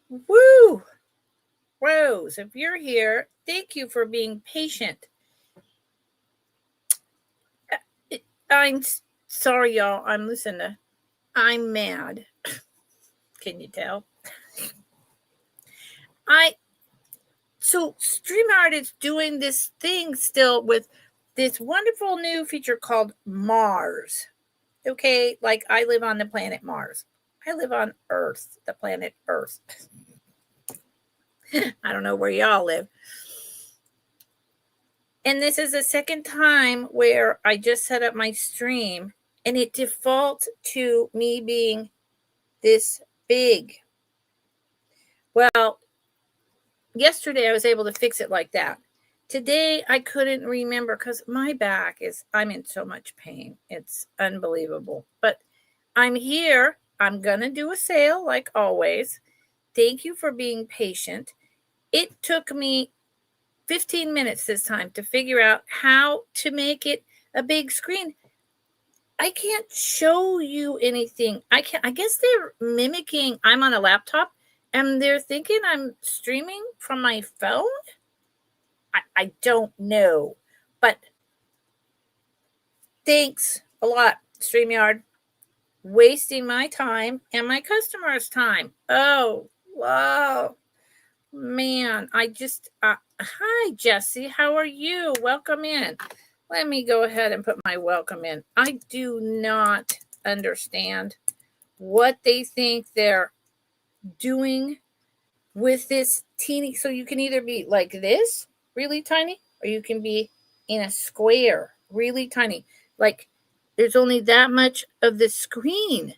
Woo! Rose, if you're here, thank you for being patient. I'm sorry, y'all. I'm Lucinda. I'm mad. Can you tell? So StreamYard is doing this thing still with this wonderful new feature called Mars. Okay, like I live on the planet Mars. I live on Earth, the planet Earth. I don't know where y'all live. And this is the second time where I just set up my stream and it defaults to me being this big. Well, yesterday I was able to fix it like that. Today I couldn't remember because my back I'm in so much pain. It's unbelievable. But I'm here. I'm going to do a sale like always. Thank you for being patient. It took me 15 minutes this time to figure out how to make it a big screen. I can't show you anything. I guess they're mimicking. I'm on a laptop and they're thinking I'm streaming from my phone. I don't know, but thanks a lot, StreamYard, wasting my time and my customers' time. Oh, wow. Man, hi, Jesse. How are you? Welcome in. Let me go ahead and put my welcome in. I do not understand what they think they're doing with this teeny. So you can either be like this, really tiny, or you can be in a square, really tiny. Like there's only that much of the screen.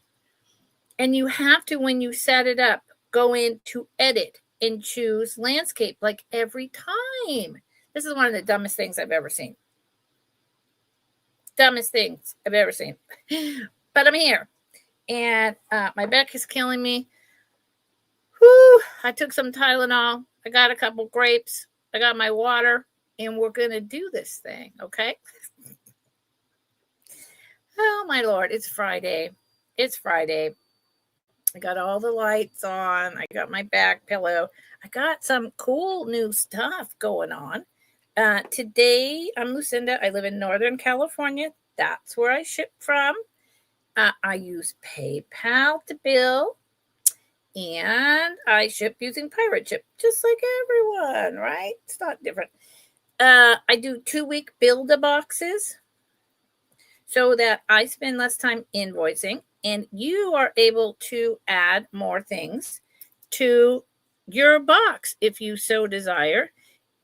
And you have to, when you set it up, go into edit and choose landscape like every time. This is one of the dumbest things I've ever seen. Dumbest things I've ever seen. But I'm here. And my back is killing me. Whew, I took some Tylenol. I got a couple grapes. I got my water. And we're going to do this thing, okay? Oh, my Lord. It's Friday. It's Friday. I got all the lights on. I got my back pillow. I got some cool new stuff going on. Today, I'm Lucinda. I live in Northern California. That's where I ship from. I use PayPal to bill. And I ship using Pirate Ship, just like everyone, right? It's not different. I do 2-week build-a-boxes so that I spend less time invoicing. And you are able to add more things to your box if you so desire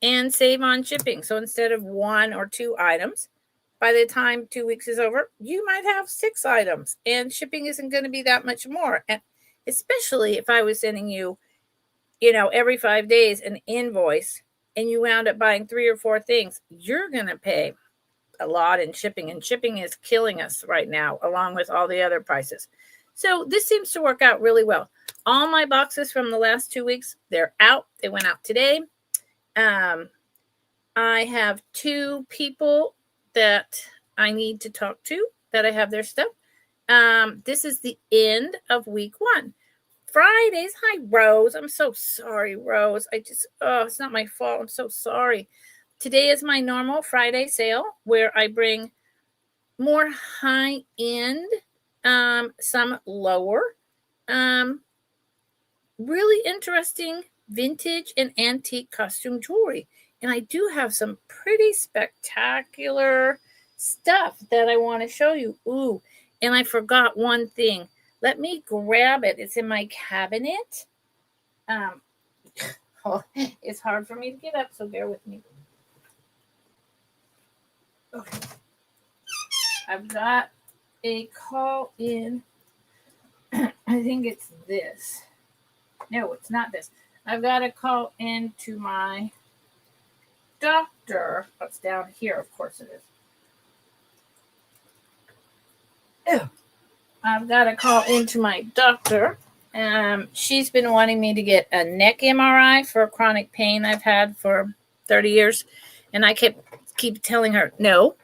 and save on shipping. So instead of 1 or 2 items, by the time 2 weeks is over, you might have 6 items and shipping isn't going to be that much more. And especially if I was sending you, every 5 days an invoice and you wound up buying 3 or 4 things, you're going to pay a lot in shipping, and shipping is killing us right now, along with all the other prices. So this seems to work out really well. All my boxes from the last 2 weeks, they're out. They went out today. I have 2 people that I need to talk to that I have their stuff. This is the end of week 1. Fridays. Hi, Rose. I'm so sorry, Rose. It's not my fault. I'm so sorry. Today is my normal Friday sale where I bring more high-end, some lower, really interesting vintage and antique costume jewelry. And I do have some pretty spectacular stuff that I want to show you. Ooh, and I forgot one thing. Let me grab it. It's in my cabinet. It's hard for me to get up, so bear with me. Okay. I've got a call in. I think it's this. No, it's not this. I've got a call in to my doctor. It's down here, of course it is. Ew. I've got to call into my doctor. She's been wanting me to get a neck MRI for chronic pain I've had for 30 years. And I keep telling her, no,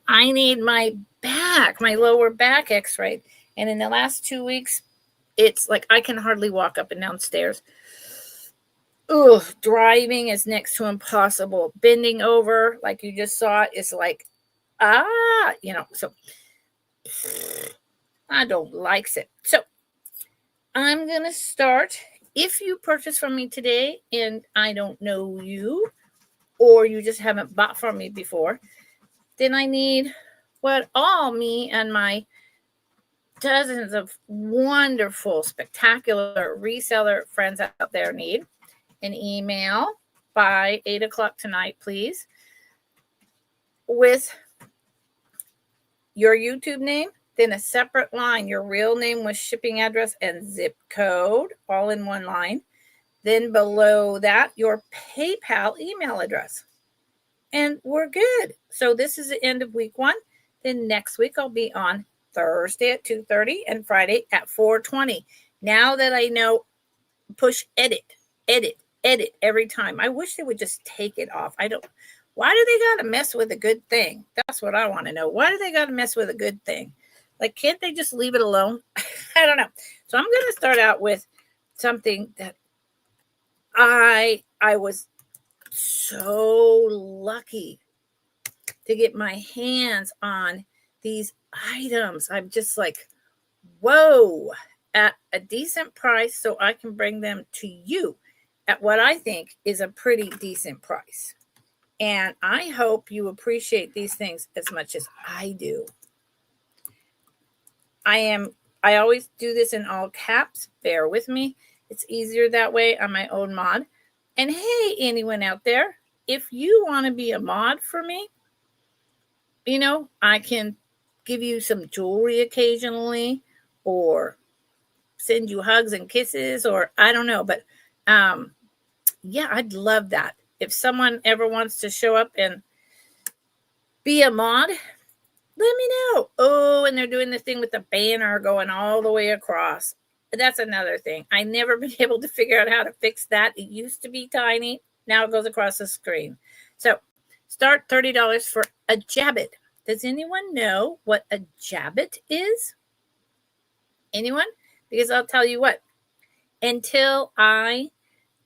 I need my back, my lower back x-ray. And in the last 2 weeks, It's like I can hardly walk up and down stairs. Ugh, driving is next to impossible. Bending over, like you just saw, is like, so I don't like it. So I'm going to start. If you purchase from me today and I don't know you, or you just haven't bought from me before, then I need what all me and my dozens of wonderful, spectacular reseller friends out there need. An email by 8 o'clock tonight, please, with your YouTube name, then a separate line, your real name with shipping address and zip code, all in one line. Then below that, your PayPal email address. And we're good. So this is the end of week 1. Then next week I'll be on Thursday at 2:30 and Friday at 4:20. Now that I know, push edit every time. I wish they would just take it off. Why do they got to mess with a good thing? That's what I want to know. Why do they got to mess with a good thing? Like, can't they just leave it alone? I don't know. So I'm going to start out with something that I was so lucky to get my hands on these items. I'm just like, whoa, at a decent price, so I can bring them to you at what I think is a pretty decent price. And I hope you appreciate these things as much as I do. I always do this in all caps. Bear with me. It's easier that way. I'm my own mod. And hey, anyone out there, if you want to be a mod for me, I can give you some jewelry occasionally, or send you hugs and kisses, or I don't know. But I'd love that. If someone ever wants to show up and be a mod, let me know. Oh, and they're doing the thing with the banner going all the way across. That's another thing. I never been able to figure out how to fix that. It used to be tiny. Now it goes across the screen. So start $30 for a Jabbit. Does anyone know what a Jabbit is? Anyone? Because I'll tell you what, until I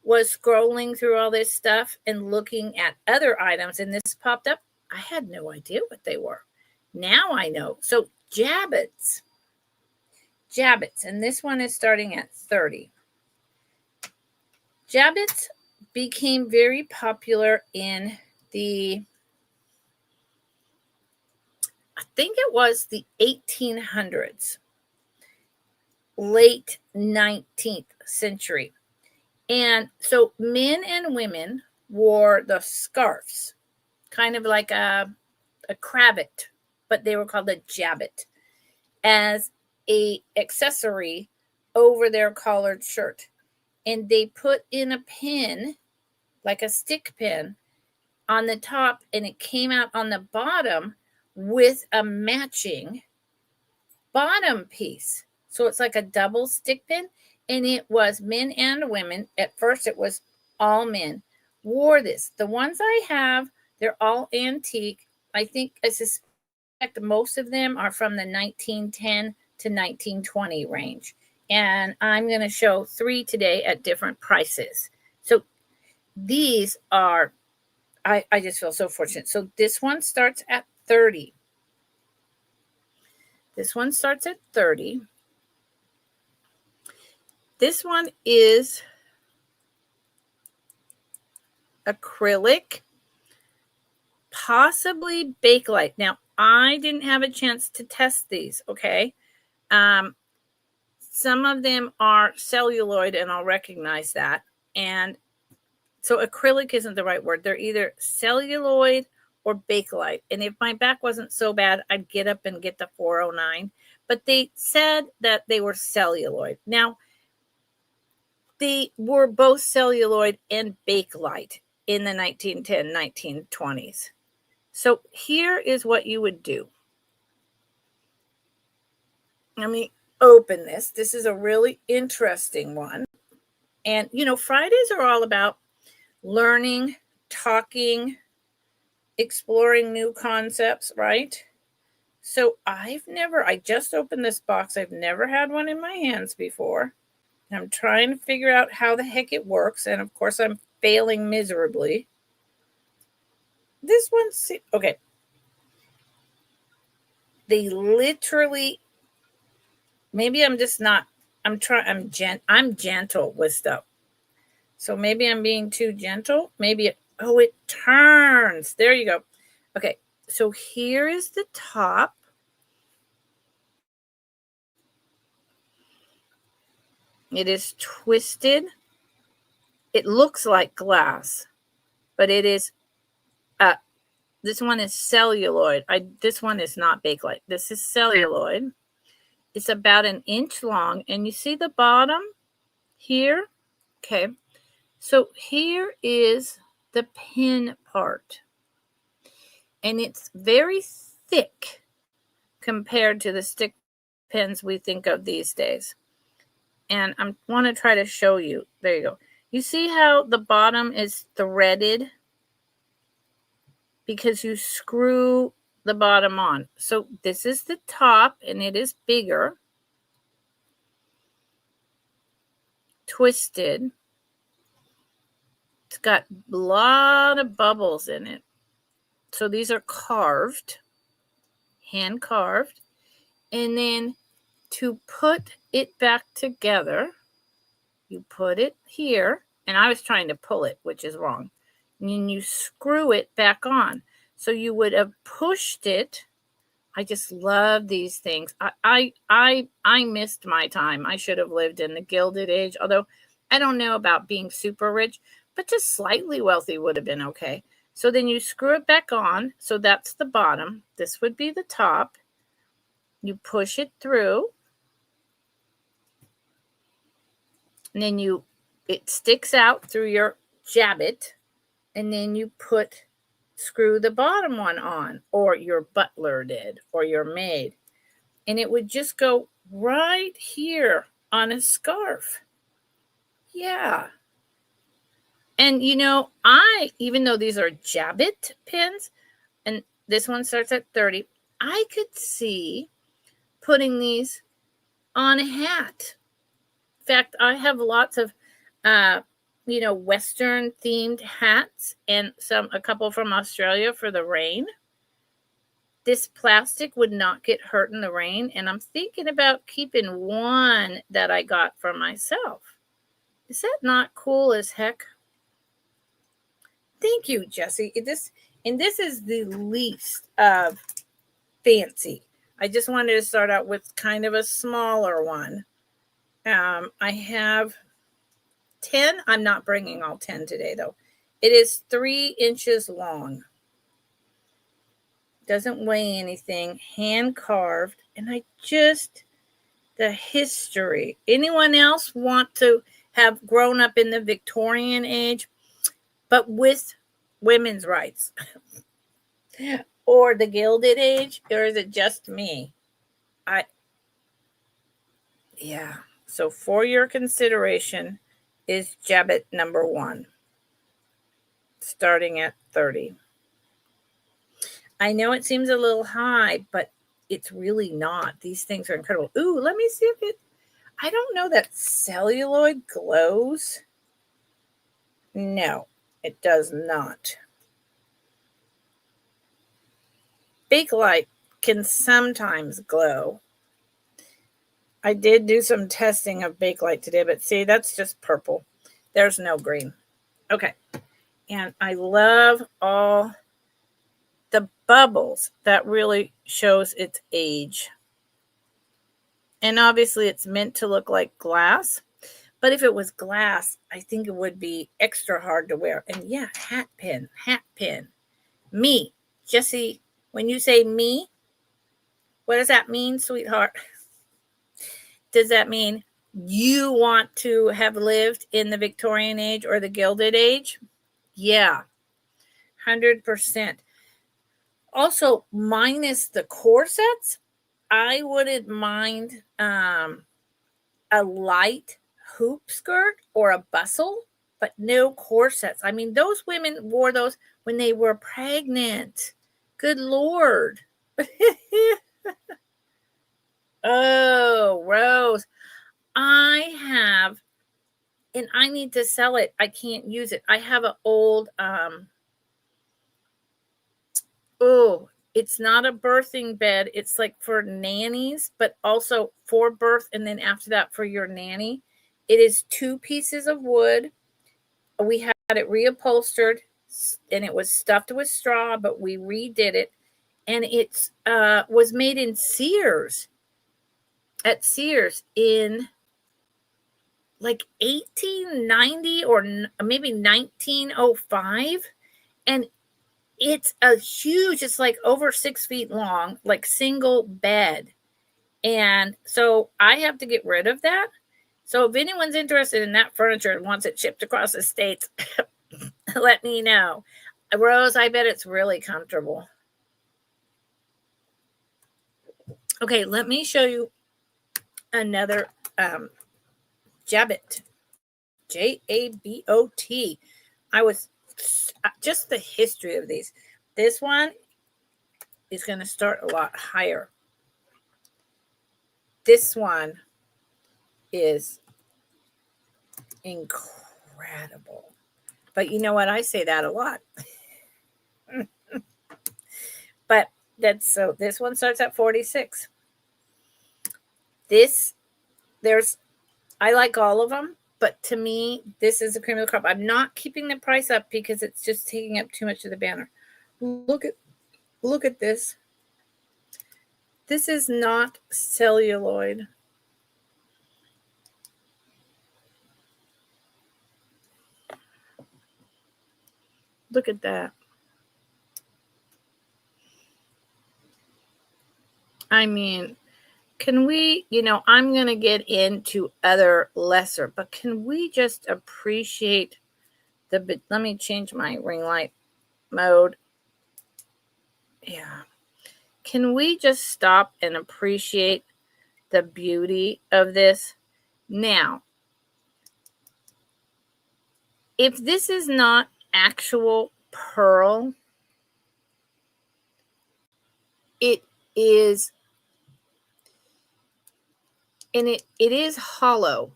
was scrolling through all this stuff and looking at other items and this popped up, I had no idea what they were. Now I know. So Jabbits, and this one is starting at 30. Jabbits became very popular in I think it was the 1800s, late 19th century. And so men and women wore the scarves, kind of like a cravat, but they were called a jabbit, as a accessory over their collared shirt. And they put in a pin, like a stick pin, on the top, and it came out on the bottom with a matching bottom piece. So it's like a double stick pin. And it was men and women. At first, it was all men wore this. The ones I have, they're all antique. I suspect most of them are from the 1910 to 1920 range. And I'm going to show 3 today at different prices. So these are, I just feel so fortunate. So this one starts at 30. This one starts at 30. This one is acrylic, possibly Bakelite. Now, I didn't have a chance to test these, okay? Some of them are celluloid, and I'll recognize that. And so acrylic isn't the right word. They're either celluloid or Bakelite. And if my back wasn't so bad, I'd get up and get the 409. But they said that they were celluloid. Now, they were both celluloid and Bakelite in the 1910, 1920s. So here is what you would do. Let me open this. This is a really interesting one. And, Fridays are all about learning, talking, exploring new concepts, right? So I just opened this box. I've never had one in my hands before. And I'm trying to figure out how the heck it works. And of course, I'm failing miserably. This one's, okay. They literally, maybe I'm just not, I'm gentle with stuff. So maybe I'm being too gentle. Maybe, it turns. There you go. Okay. So here is the top. It is twisted. It looks like glass, but it is, this one is celluloid. This one is not Bakelite. This is celluloid. It's about 1 inch long. And you see the bottom here? Okay. So here is the pin part. And it's very thick compared to the stick pins we think of these days. And I want to try to show you. There you go. You see how the bottom is threaded? Because you screw the bottom on. So this is the top, and it is bigger. Twisted. It's got a lot of bubbles in it. So these are carved, hand carved. And then to put it back together, you put it here. And I was trying to pull it, which is wrong. And then you screw it back on. So you would have pushed it. I just love these things. I missed my time. I should have lived in the Gilded Age, although I don't know about being super rich, but just slightly wealthy would have been okay. So then you screw it back on. So that's the bottom. This would be the top. You push it through. And then it sticks out through your jabbet. And then you screw the bottom one on, or your butler did, or your maid. And it would just go right here on a scarf. Yeah. And even though these are jabbet pins, and this one starts at 30, I could see putting these on a hat. In fact, I have lots of Western themed hats, and a couple from Australia for the rain. This plastic would not get hurt in the rain, and I'm thinking about keeping one that I got for myself. Is that not cool as heck? Thank you, Jessie. This is the least of fancy. I just wanted to start out with kind of a smaller one. I have 10. I'm not bringing all 10 today, though. It is 3 inches long. Doesn't weigh anything. Hand carved. And the history. Anyone else want to have grown up in the Victorian age, but with women's rights? Or the Gilded Age? Or is it just me? Yeah. So for your consideration is jabbet number 1, starting at 30. I know it seems a little high, but it's really not. These things are incredible. Ooh, let me see if I don't know that celluloid glows. No, it does not. Bakelite can sometimes glow. I did do some testing of Bakelite today, but see, that's just purple. There's no green. Okay. And I love all the bubbles. That really shows its age. And obviously it's meant to look like glass. But if it was glass, I think it would be extra hard to wear. And yeah, hat pin. Me. Jessie, when you say me, what does that mean, sweetheart? Does that mean you want to have lived in the Victorian age or the Gilded Age? Yeah, 100%. Also, minus the corsets, I wouldn't mind a light hoop skirt or a bustle, but no corsets. I mean, those women wore those when they were pregnant. Good Lord. Oh, Rose. I have, and I need to sell it. I can't use it. I have an old, oh, it's not a birthing bed. It's like for nannies, but also for birth. And then after that for your nanny. It is 2 pieces of wood. We had it reupholstered and it was stuffed with straw, but we redid it. And it was made in Sears, at Sears in like 1890 or maybe 1905. And it's a huge, it's like over 6 feet long, like single bed. And so I have to get rid of that. So if anyone's interested in that furniture and wants it shipped across the states, let me know. Rose, I bet it's really comfortable. Okay, let me show you another Jabot. Jabot. I was just the history of these. This one is going to start a lot higher. This one is incredible. But you know what? I say that a lot. But that's so this one starts at 46. I like all of them, but to me, this is the cream of the crop. I'm not keeping the price up because it's just taking up too much of the banner. Look at this. This is not celluloid. Look at that. I mean, can we, I'm going to get into other lesser, but can we just appreciate let me change my ring light mode. Yeah. Can we just stop and appreciate the beauty of this? Now, if this is not actual pearl, it is, and it is hollow.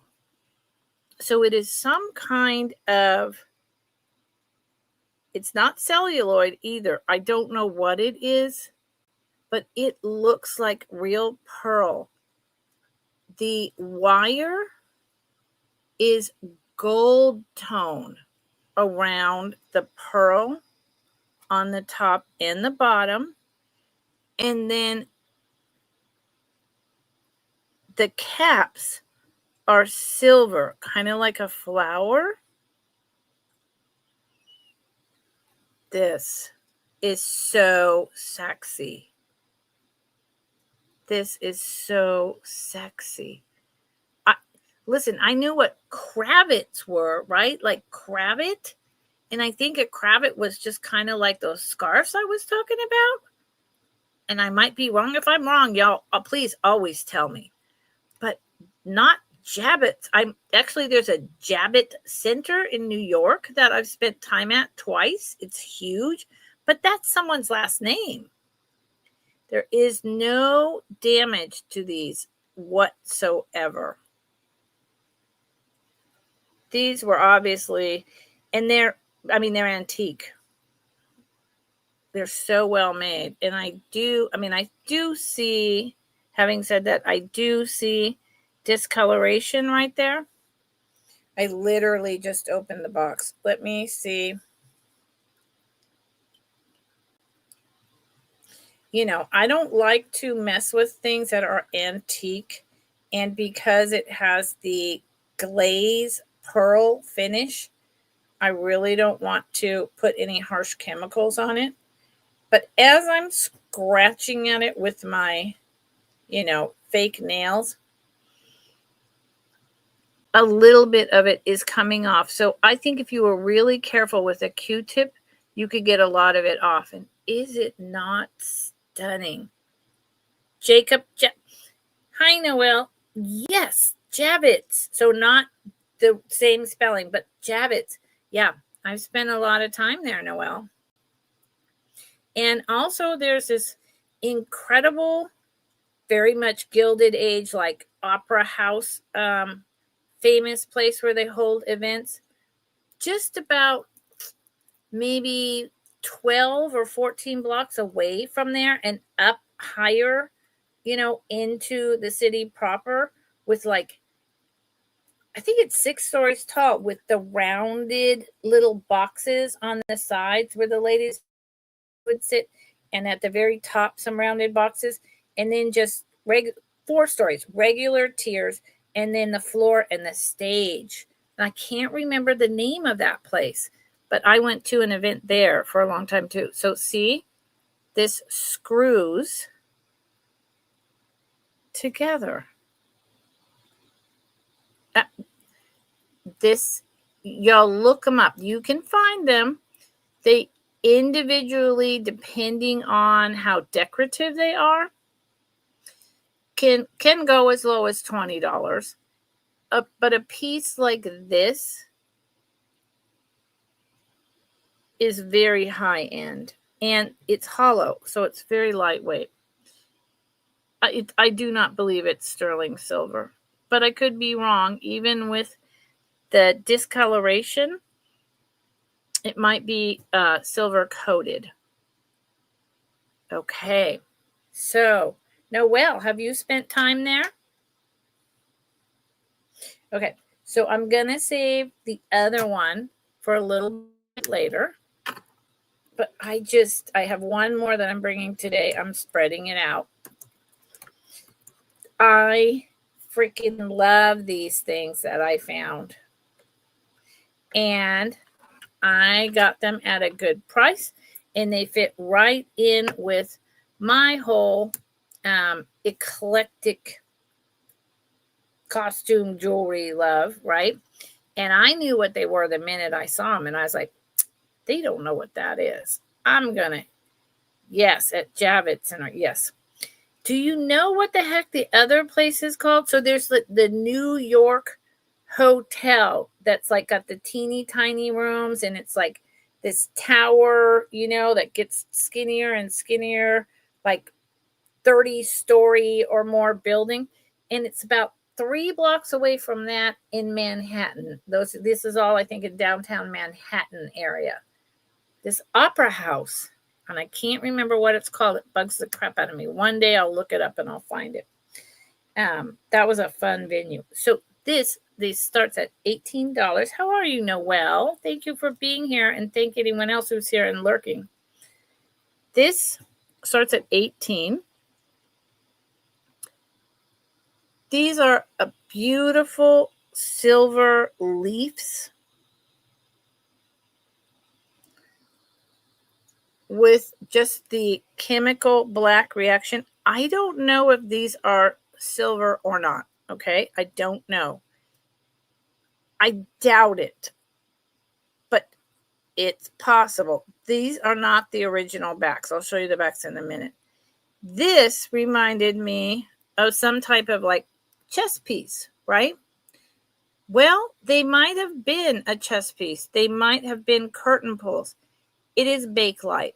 So it is some kind of, it's not celluloid either. I don't know what it is, but it looks like real pearl. The wire is gold tone around the pearl on the top and the bottom. And then the caps are silver, kind of like a flower. This is so sexy. This is so sexy. Listen, I knew what cravats were, right? Like cravat. And I think a cravat was just kind of like those scarves I was talking about. And I might be wrong. If I'm wrong, y'all, please always tell me. But not Jabots. There's a Jabot Center in New York that I've spent time at twice. It's huge, but that's someone's last name. There is no damage to these whatsoever. These were obviously, and they're antique. They're so well made. And I do see, having said that, I do see discoloration right there. I literally just opened the box. Let me see. I don't like to mess with things that are antique. And because it has the glaze pearl finish, I really don't want to put any harsh chemicals on it. But as I'm scratching at it with my, fake nails, a little bit of it is coming off. So I think if you were really careful with a Q-tip, you could get a lot of it off. And is it not stunning? Jacob, hi, Noel. Yes, Jabots. So not the same spelling, but Jabots. Yeah, I've spent a lot of time there, Noel. And also there's this incredible very much Gilded Age, like Opera House, famous place where they hold events. Just about maybe 12 or 14 blocks away from there and up higher, into the city proper, with like, I think it's 6 stories tall, with the rounded little boxes on the sides where the ladies would sit, and at the very top some rounded boxes, and then just 4 stories, regular tiers, and then the floor and the stage. And I can't remember the name of that place, but I went to an event there for a long time too. So see, this screws together. This, y'all look them up. You can find them. They individually, depending on how decorative they are, can go as low as $20. But a piece like this is very high end, and it's hollow, so it's very lightweight. I do not believe it's sterling silver, but I could be wrong. Even with the discoloration, it might be silver coated. Okay, so Noelle, have you spent time there? Okay, so I'm gonna save the other one for a little bit later, but I have one more that I'm bringing today. I'm spreading it out. I freaking love these things that I found, and I got them at a good price, and they fit right in with my whole eclectic costume jewelry love, right? And I knew what they were the minute I saw them, and I was like, they don't know what that is. I'm gonna, yes, at Javits Center, yes. Do you know what the heck the other place is called? So there's the New York hotel that's like got the teeny tiny rooms, and it's like this tower, that gets skinnier and skinnier, like 30-story or more building, and it's about 3 blocks away from that in Manhattan. This is all, I think, in downtown Manhattan area. This Opera House, and I can't remember what it's called. It bugs the crap out of me. One day I'll look it up and I'll find it. That was a fun venue. So this starts at $18. How are you, Noelle? Thank you for being here, and thank anyone else who's here and lurking. This starts at $18. These are a beautiful silver leaves with just the chemical black reaction. I don't know if these are silver or not. Okay, I don't know. I doubt it, but it's possible. These are not the original backs. I'll show you the backs in a minute. This reminded me of some type of like chess piece, right? Well, they might have been a chess piece. They might have been curtain pulls. It is Bakelite.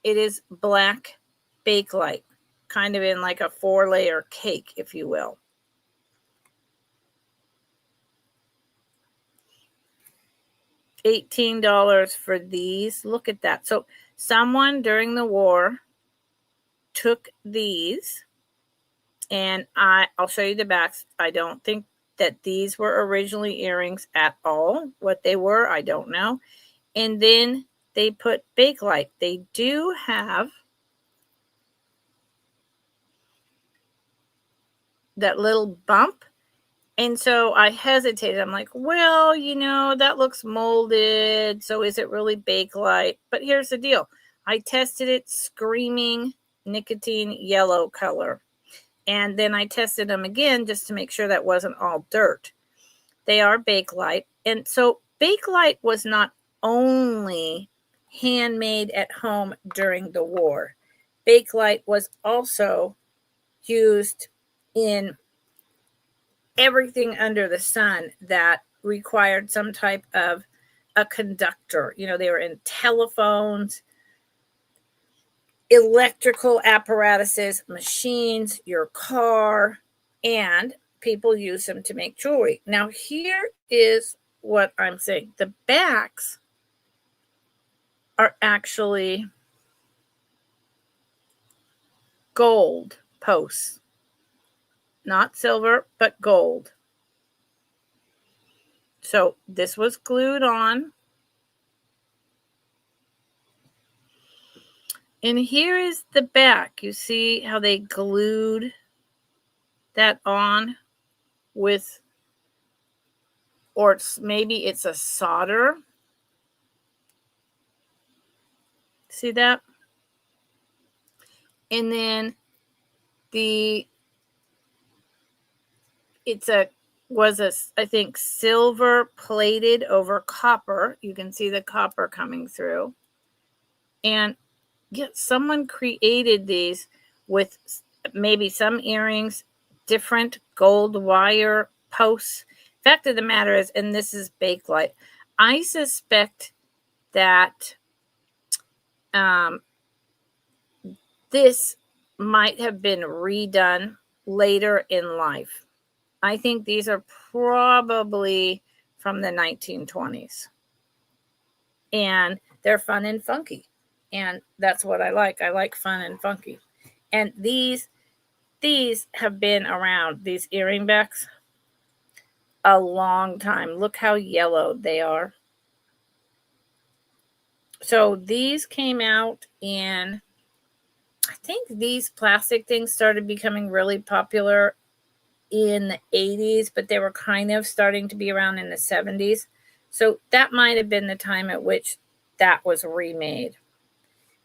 It is black Bakelite, kind of in like a 4-layer cake, if you will. $18 for these. Look at that. So someone during the war took these, and I'll show you the backs. I don't think that these were originally earrings at all. What they were, I don't know. And then they put Bakelite. They do have that little bump. And so I hesitated. I'm like, well, that looks molded. So is it really Bakelite? But here's the deal. I tested it, screaming nicotine yellow color. And then I tested them again just to make sure that wasn't all dirt. They are Bakelite. And so Bakelite was not only handmade at home during the war. Bakelite was also used in everything under the sun that required some type of a conductor. They were in telephones. electrical apparatuses, machines, your car, and people use them to make jewelry. Now, here is what I'm saying. The backs are actually gold posts, not silver, but gold. So this was glued on. And here is the back. You see how they glued that on with, or maybe it's a solder. See that? And then I think silver plated over copper. You can see the copper coming through. And yet someone created these with maybe some earrings, different gold wire posts. Fact of the matter is, and this is Bakelite, I suspect that this might have been redone later in life. I think these are probably from the 1920s. And they're fun and funky. And that's what I like. I like fun and funky. And these have been around, these earring backs, a long time. Look how yellow they are. So these came out in, I think these plastic things started becoming really popular in the 80s, but they were kind of starting to be around in the 70s. So that might have been the time at which that was remade.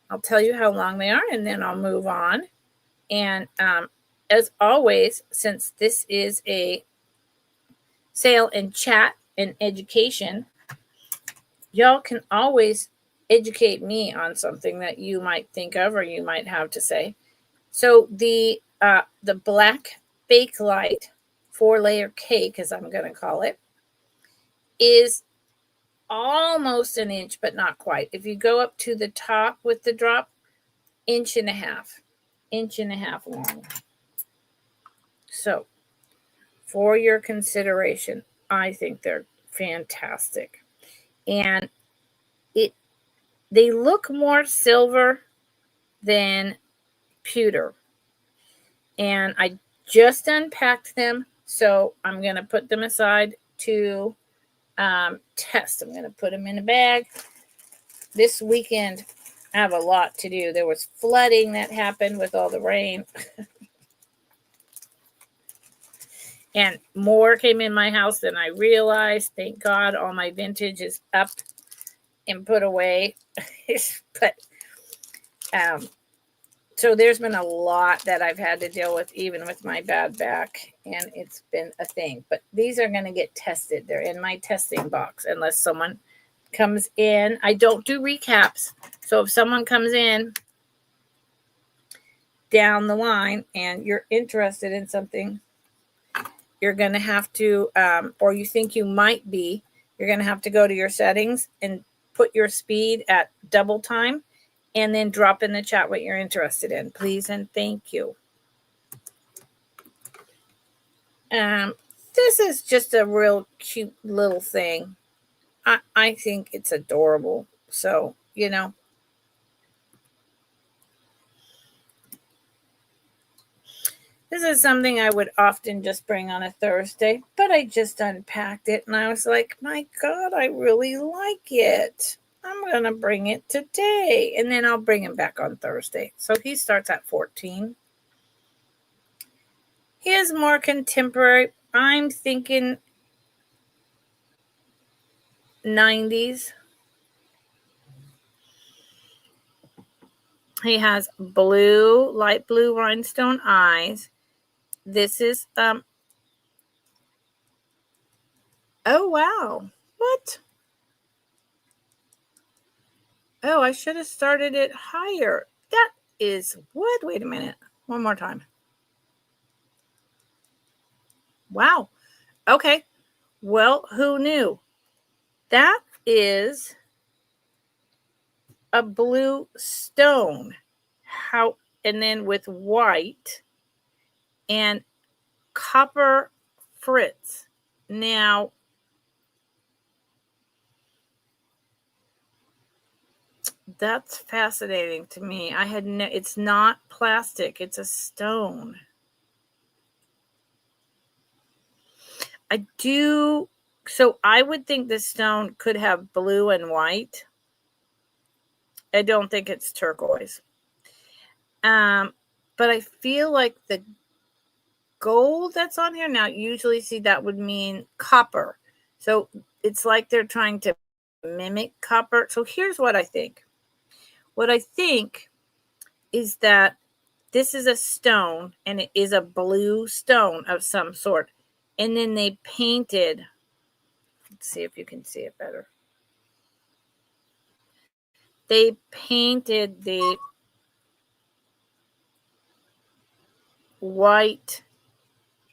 I'll tell you how long they are, and then I'll move on. And as always, since this is a sale and chat and education, y'all can always educate me on something that you might think of or you might have to say. So the black Bakelite 4-layer cake, as I'm going to call it, is almost an inch, but not quite. If you go up to the top with the drop, inch and a half long. So for your consideration, I think they're fantastic. And they look more silver than pewter. And I just unpacked them, so I'm going to put them aside to test. I'm going to put them in a bag. This weekend, I have a lot to do. There was flooding that happened with all the rain. And more came in my house than I realized. Thank God all my vintage is up and put away. But so there's been a lot that I've had to deal with, even with my bad back, and it's been a thing. But these are going to get tested. They're in my testing box unless someone comes in. I don't do recaps. So if someone comes in down the line and you're interested in something, you're going to have to, or you think you might be, you're going to have to go to your settings and put your speed at double time and then drop in the chat what you're interested in, please and thank you. This is just a real cute little thing. I think it's adorable. So, you know. This is something I would often just bring on a Thursday, but I just unpacked it and I was like, my God, I really like it. I'm going to bring it today and then I'll bring him back on Thursday. So he starts at 14. He is more contemporary. I'm thinking 90s. He has blue, light blue rhinestone eyes. This is, oh, wow. What? Oh, I should have started it higher. That is what? Wait a minute. One more time. Wow. Okay. Well, who knew? That is a blue stone. and then with white and copper fritz. Now, that's fascinating to me. It's not plastic, it's a stone. So I would think this stone could have blue and white. I don't think it's turquoise. But I feel like the gold that's on here now, usually see that would mean copper. So it's like they're trying to mimic copper. So here's what I think. What I think is that this is a stone, and it is a blue stone of some sort. And then they painted, let's see if you can see it better. They painted the white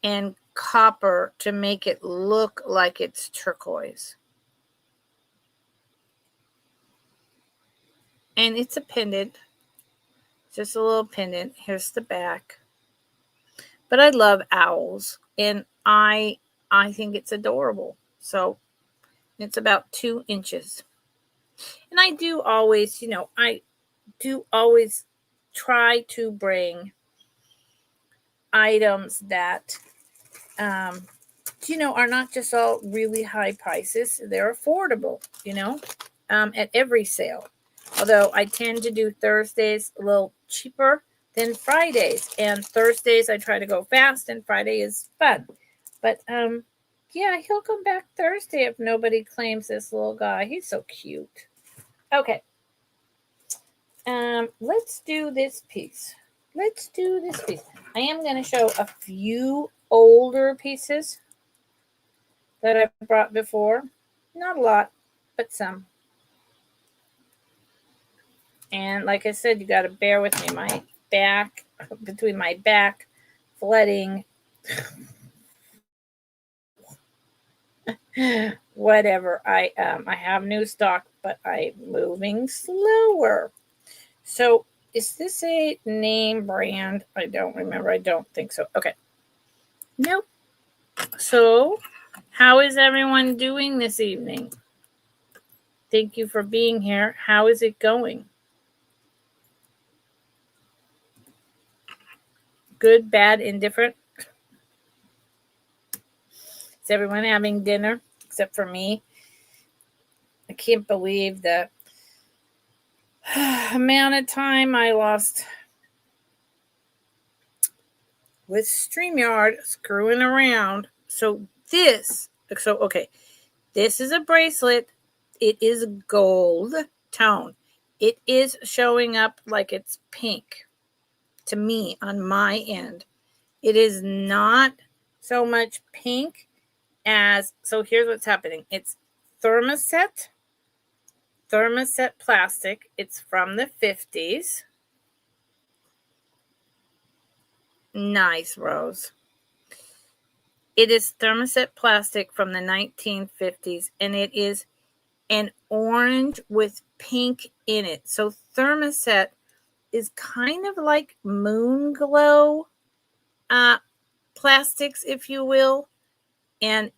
and copper to make it look like it's turquoise. And it's a pendant, just a little pendant. Here's the back. But I love owls, and I think it's adorable. So it's about 2 inches. And I do always, try to bring items that, are not just all really high prices. They're affordable, at every sale. Although I tend to do Thursdays a little cheaper than Fridays. And Thursdays I try to go fast, and Friday is fun. But yeah, he'll come back Thursday if nobody claims this little guy. He's so cute. Okay. Let's do this piece. I am going to show a few older pieces that I brought before. Not a lot, but some. And like I said, you got to bear with me. My back, between my back, flooding, whatever. I have new stock, but I'm moving slower. So is this a name brand? I don't remember. I don't think so. Okay. Nope. So how is everyone doing this evening? Thank you for being here. How is it going? Good, bad, indifferent? Is everyone having dinner except for me? I can't believe the amount of time I lost with StreamYard screwing around. This is a bracelet. It is gold tone. It is showing up like it's pink to me on my end. It is not so much pink as, so here's what's happening. It's thermoset plastic. It's from the 50s. Nice, Rose. It is thermoset plastic from the 1950s, and it is an orange with pink in it. So thermoset is kind of like moon glow plastics, if you will. And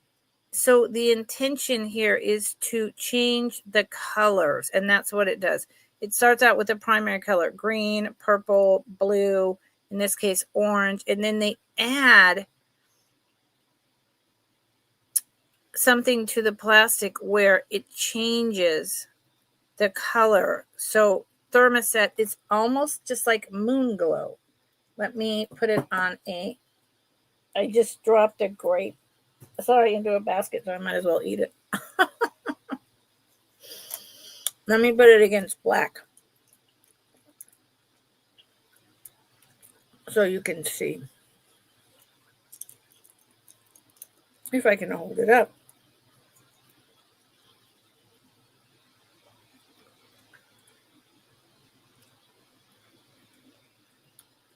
so the intention here is to change the colors, and that's what it does. It starts out with a primary color, green, purple, blue, in this case, orange, and then they add something to the plastic where it changes the color. So thermoset is almost just like moon glow. Let me put it on I just dropped a grape. Sorry, into a basket, so I might as well eat it. Let me put it against black so you can see. If I can hold it up.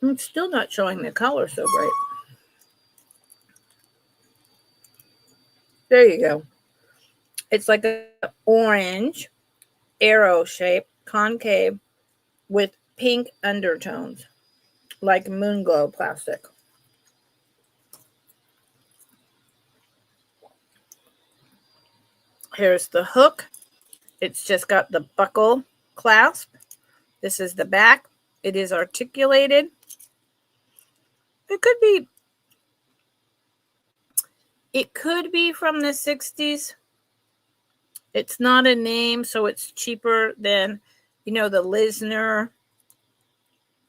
It's still not showing the color so great. There you go. It's like an orange arrow shape, concave, with pink undertones, like moon glow plastic. Here's the hook. It's just got the buckle clasp. This is the back. It is articulated. It could be from the 60s. It's not a name, so it's cheaper than, the Lisner.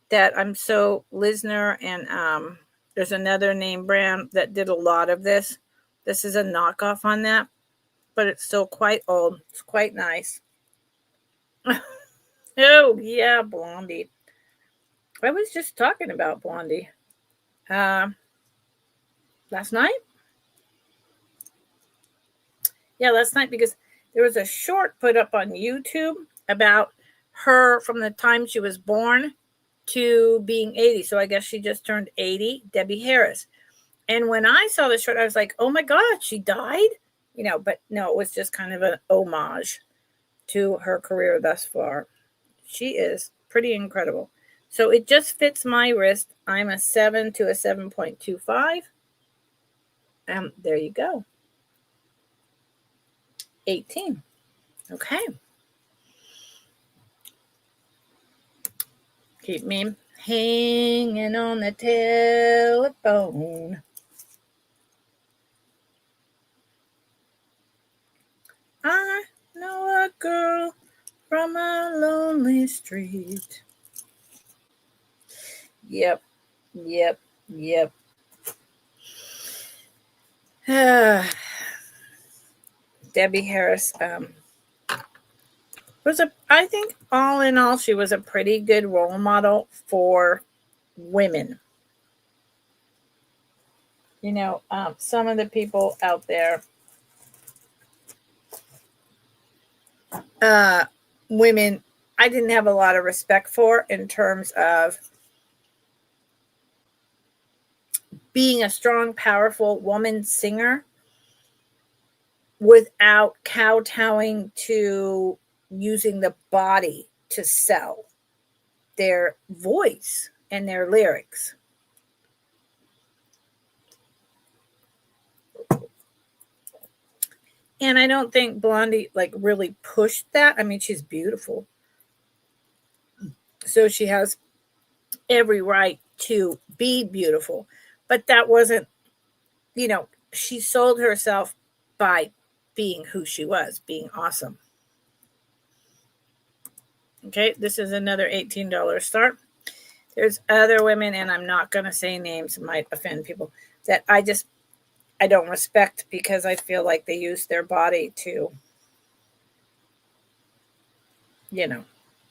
That I'm so Lisner, and there's another name brand that did a lot of this. This is a knockoff on that, but it's still quite old. It's quite nice. Oh yeah, Blondie. I was just talking about Blondie last night. Yeah, last night, because there was a short put up on YouTube about her from the time she was born to being 80. So I guess she just turned 80, Debbie Harris. And when I saw the short, I was like, oh my God, she died? But no, it was just kind of an homage to her career thus far. She is pretty incredible. So it just fits my wrist. I'm a 7 to a 7.25. There you go. 18. Okay. Keep me hanging on the telephone. I know a girl from a lonely street. Yep. Debbie Harris I think all in all, she was a pretty good role model for women. Some of the people out there, women, I didn't have a lot of respect for in terms of being a strong, powerful woman singer without kowtowing to using the body to sell their voice and their lyrics. And I don't think Blondie really pushed that. I mean, she's beautiful. So she has every right to be beautiful. But that wasn't, she sold herself by being who she was, being awesome. Okay, this is another $18 start. There's other women, and I'm not going to say names, it might offend people, that I don't respect because I feel like they use their body to,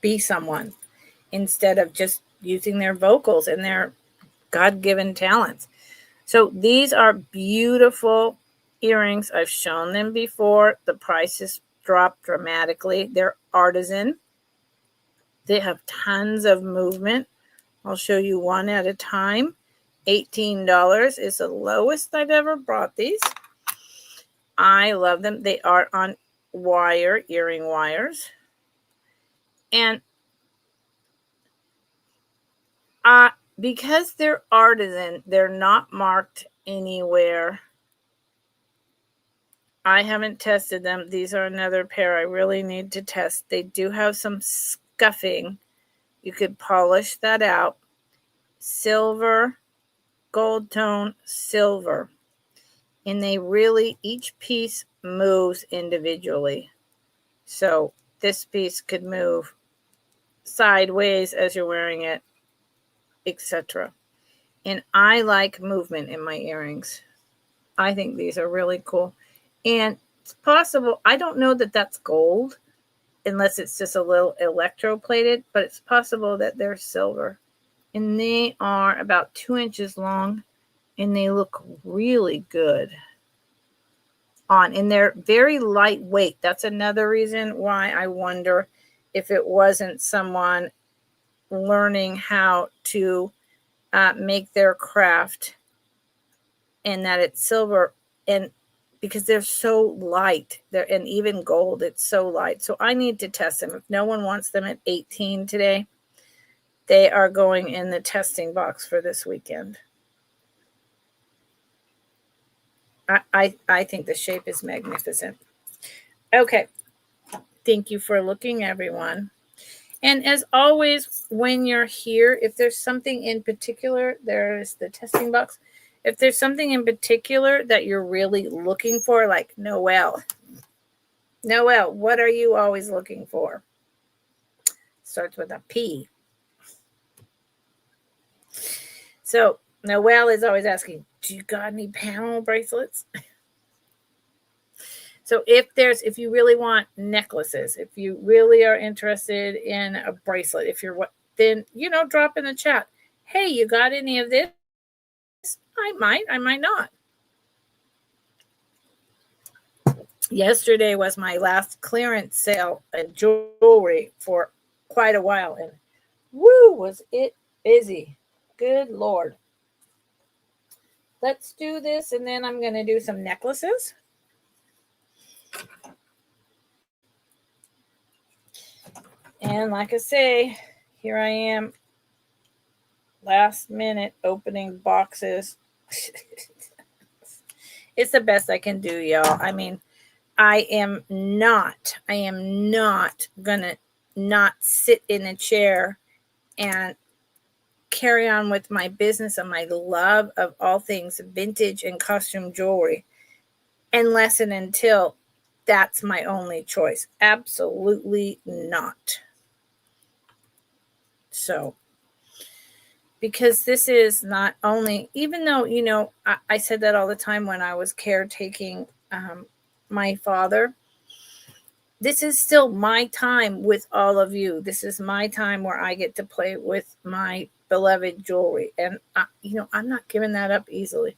be someone instead of just using their vocals and their God-given talents. So these are beautiful earrings. I've shown them before. The prices dropped dramatically. They're artisan. They have tons of movement. I'll show you one at a time. $18 is the lowest I've ever bought these. I love them. They are on wire, earring wires. And because they're artisan, they're not marked anywhere. I haven't tested them. These are another pair I really need to test. They do have some scuffing. You could polish that out. Silver, gold tone, silver. And they really, each piece moves individually. So this piece could move sideways as you're wearing it, etc. And I like movement in my earrings. I think these are really cool. And it's possible, I don't know that that's gold, unless it's just a little electroplated, but it's possible that they're silver. And they are about 2 inches long, and they look really good on. And they're very lightweight. That's another reason why I wonder if it wasn't someone learning how to make their craft, and that it's silver, and because they're so light, and even gold, it's so light. So I need to test them. If no one wants them at 18 today, They are going in the testing box for this weekend. I think the shape is magnificent. Okay. Thank you for looking, everyone. And as always, when you're here, if there's something in particular, there's the testing box. If there's something in particular that you're really looking for, like Noelle, what are you always looking for? Starts with a P. So Noelle is always asking, do you got any panel bracelets? So if you really want necklaces, if you really are interested in a bracelet, then, drop in the chat. Hey, you got any of this? I might not. Yesterday was my last clearance sale at jewelry for quite a while, and woo, was it busy. Good Lord. Let's do this, and then I'm going to do some necklaces. And like I say, here I am, last minute opening boxes. It's the best I can do, y'all. I mean, I am not going to not sit in a chair and carry on with my business and my love of all things vintage and costume jewelry unless and until that's my only choice. Absolutely not. So, because this is not only, even though, I said that all the time when I was caretaking my father, this is still my time with all of you. This is my time where I get to play with my beloved jewelry. And, I'm not giving that up easily.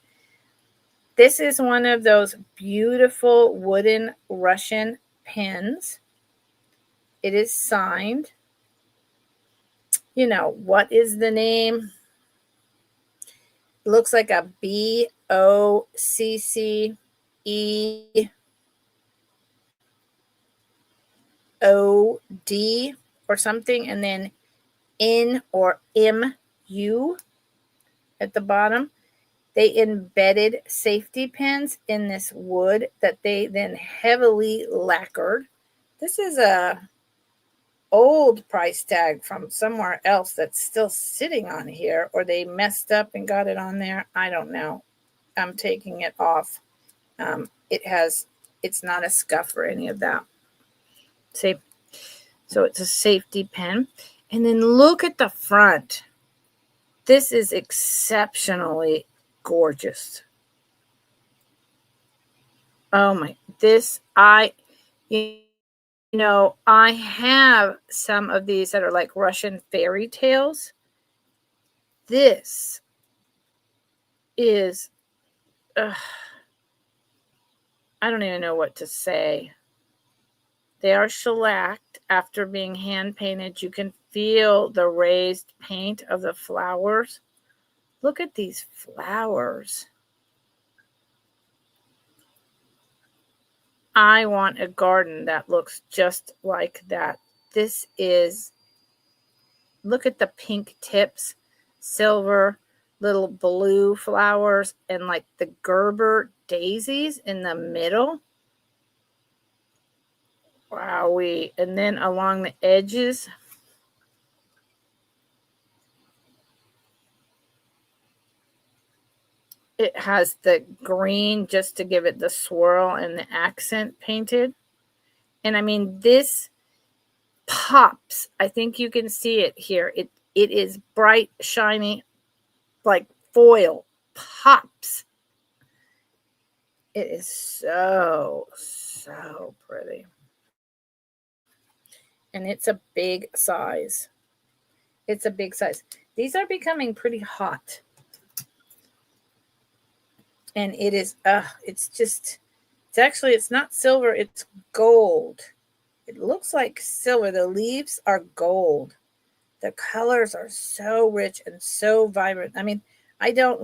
This is one of those beautiful wooden Russian pins. It is signed. What is the name? It looks like a BOCCEOD or something, and then N or MU at the bottom. They embedded safety pins in this wood that they then heavily lacquered. This is a old price tag from somewhere else that's still sitting on here, or they messed up and got it on there. I don't know. I'm taking it off. It's not a scuff or any of that. See? So it's a safety pin. And then look at the front. This is exceptionally gorgeous. Oh my, I have some of these that are like Russian fairy tales. This is, I don't even know what to say. They are shellacked after being hand painted. You can feel the raised paint of the flowers. Look at these flowers. I want a garden that looks just like that. Look at the pink tips, silver, little blue flowers, and like the Gerber daisies in the middle. Wowee. And then along the edges, it has the green just to give it the swirl and the accent painted. And I mean, this pops. I think you can see it here. It is bright, shiny, like foil. Pops. It is so pretty. And it's a big size. It's a big size. These are becoming pretty hot. And it is, it's not silver, it's gold. It looks like silver. The leaves are gold. The colors are so rich and so vibrant. I mean, I don't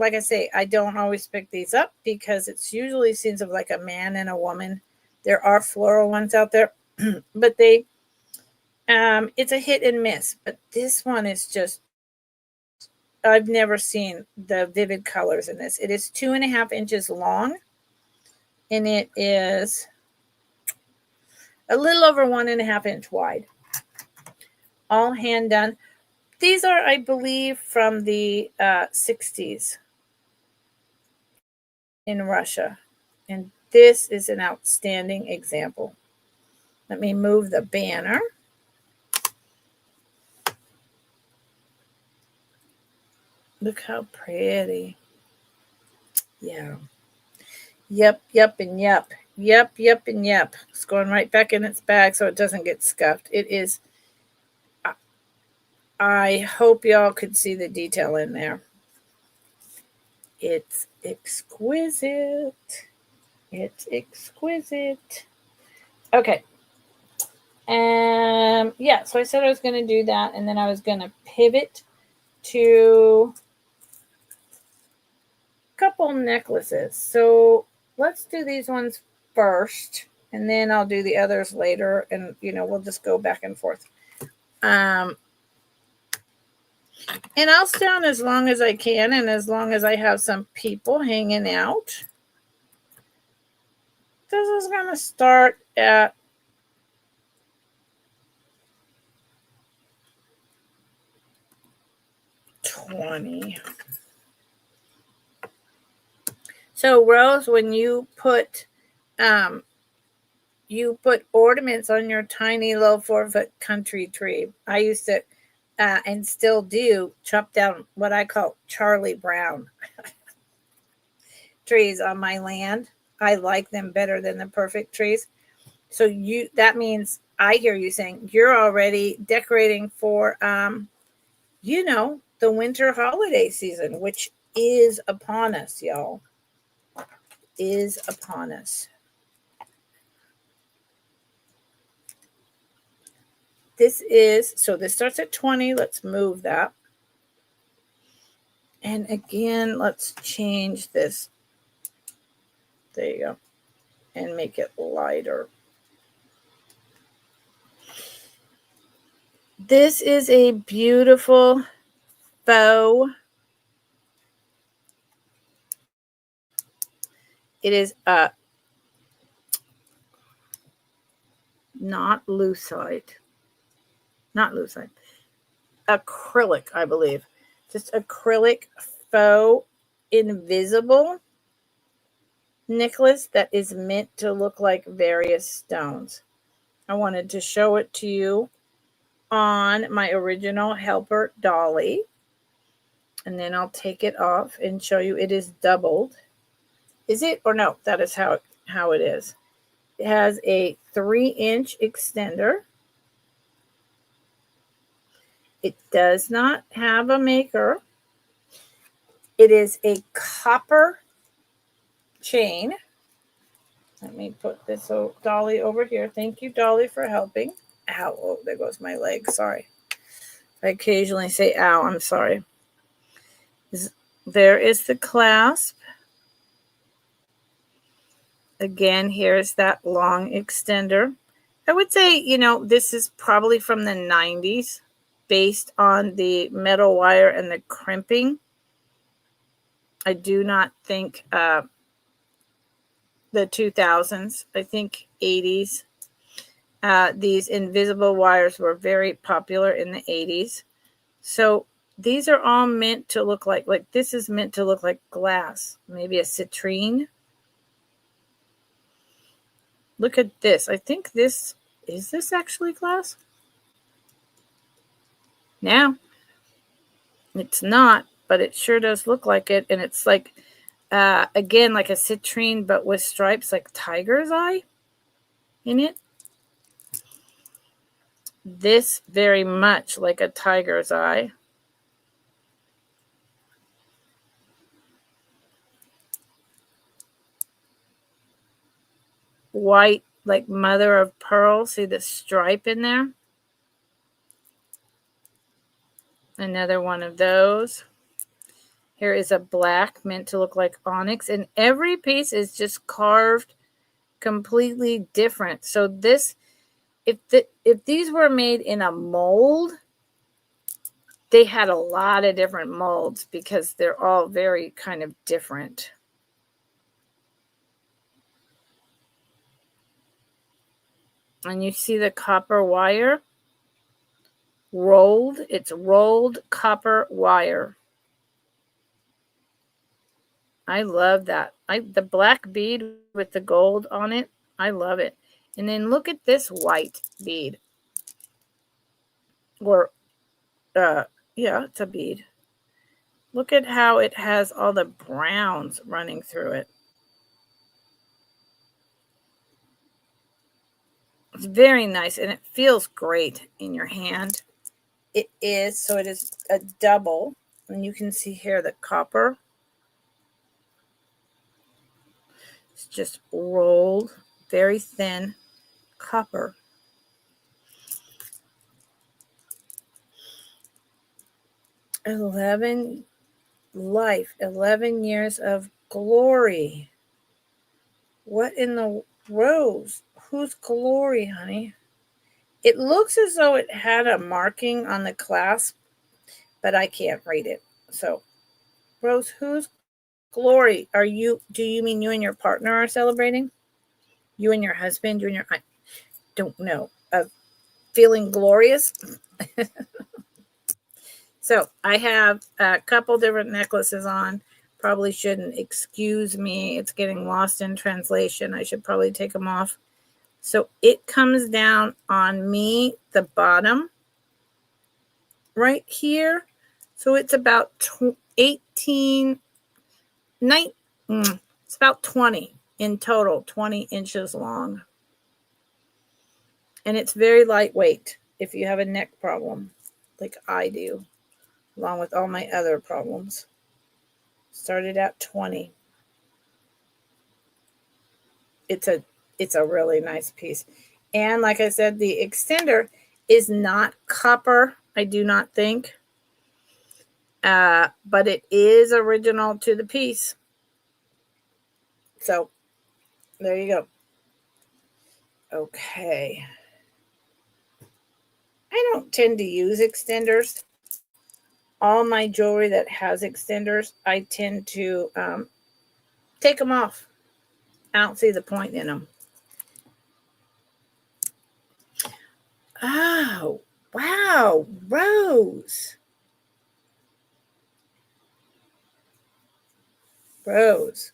always pick these up because it's usually scenes of like a man and a woman. There are floral ones out there, but it's a hit and miss. But this one is just I've never seen the vivid colors in this. It is 2.5 inches long, and it is a little over 1.5 inch wide. All hand done. These are, I believe, from the 60s in Russia. And this is an outstanding example. Let me move the banner. Look how pretty. Yeah. Yep, and yep. Yep, and yep. It's going right back in its bag so it doesn't get scuffed. It is, I hope y'all could see the detail in there. It's exquisite. It's exquisite. Okay. Yeah, so I said I was going to do that, and then I was going to pivot to a couple necklaces. So let's do these ones first, and then I'll do the others later, and we'll just go back and forth. And I'll stay on as long as I can, and as long as I have some people hanging out. This is going to start at $20. So Rose, when you put ornaments on your tiny little 4-foot country tree, I used to and still do chop down what I call Charlie Brown trees on my land. I like them better than the perfect trees. So that means I hear you saying you're already decorating for the winter holiday season, which is upon us, y'all. Is upon us. This starts at 20. Let's move that. And again, let's change this. There you go. And make it lighter. This is a beautiful faux. It is not lucite. Not lucite. Acrylic, I believe. Just acrylic faux invisible necklace that is meant to look like various stones. I wanted to show it to you on my original helper dolly, and then I'll take it off and show you it is doubled. Is it or no? That is how it is. It has a 3-inch extender. It does not have a maker. It is a copper chain. Let me put this dolly over here. Thank you, Dolly, for helping. Ow, oh, there goes my leg. Sorry. I occasionally say ow, I'm sorry. There is the clasp. Again, here's that long extender. I would say, this is probably from the 90s based on the metal wire and the crimping. I do not think the 2000s. I think 80s. These invisible wires were very popular in the 80s. So these are all meant to look like this is meant to look like glass, maybe a citrine. Look at this. I think is this actually glass? No, it's not, but it sure does look like it. And it's like, again, like a citrine, but with stripes like tiger's eye in it. This very much like a tiger's eye. White, like mother of pearl. See the stripe in there? Another one of those. Here is a black meant to look like onyx. And every piece is just carved completely different. So this, if these were made in a mold, they had a lot of different molds because they're all very kind of different. And you see the copper wire rolled. It's rolled copper wire. I love that. The black bead with the gold on it. I love it. And then look at this white bead. Or, yeah, it's a bead. Look at how it has all the browns running through it. It's very nice, and it feels great in your hand. It is, so it is a double, and you can see here the copper. It's just rolled, very thin copper. $11 years of glory. What in the rose? Whose glory, honey? It looks as though it had a marking on the clasp, but I can't read it. So, Rose, whose glory are you? Do you mean you and your partner are celebrating? You and your husband? You and your, I don't know. Feeling glorious? So, I have a couple different necklaces on. Probably shouldn't. Excuse me. It's getting lost in translation. I should probably take them off. So it comes down on me, the bottom, right here. So it's about 18, 19, it's about 20 in total, 20 inches long. And it's very lightweight if you have a neck problem, like I do, along with all my other problems. Started at 20. It's a really nice piece. And like I said, the extender is not copper, I do not think. But it is original to the piece. So there you go. Okay. I don't tend to use extenders. All my jewelry that has extenders, I tend to take them off. I don't see the point in them. Oh, wow. Rose. Rose.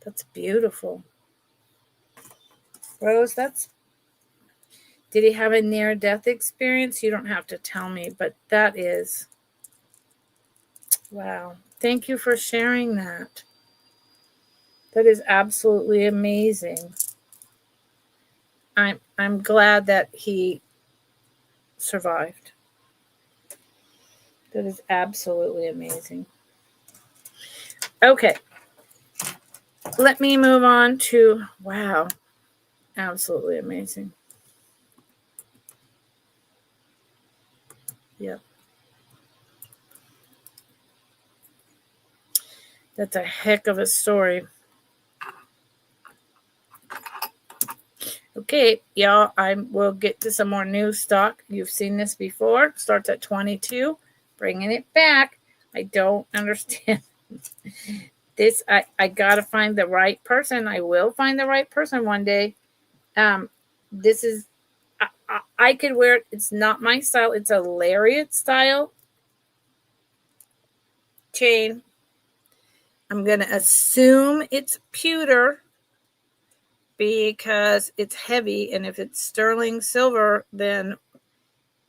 That's beautiful. Rose, that's... Did he have a near-death experience? You don't have to tell me, but that is... Wow. Thank you for sharing that. That is absolutely amazing. I'm glad that he survived. That is absolutely amazing. Okay. Let me move on to... Wow. Absolutely amazing. Yep. That's a heck of a story. Okay, y'all, I will get to some more new stock. You've seen this before. Starts at 22. Bringing it back. I don't understand this. I got to find the right person. I will find the right person one day. This is... I could wear it. It's not my style. It's a lariat style chain. I'm going to assume it's pewter because it's heavy, and if it's sterling silver, then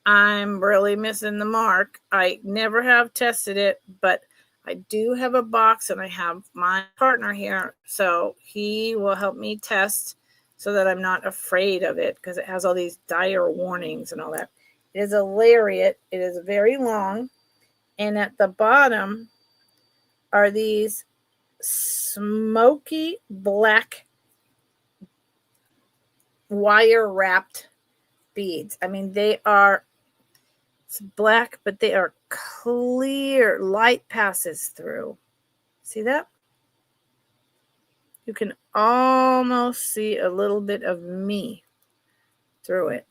I'm really missing the mark. I never have tested it, but I do have a box, and I have my partner here, so he will help me test so that I'm not afraid of it, because it has all these dire warnings and all that. It is a lariat. It is very long, and at the bottom are these smoky black wire wrapped beads. I mean, they are... It's black, but they are clear. Light passes through. See that? You can almost see a little bit of me through it.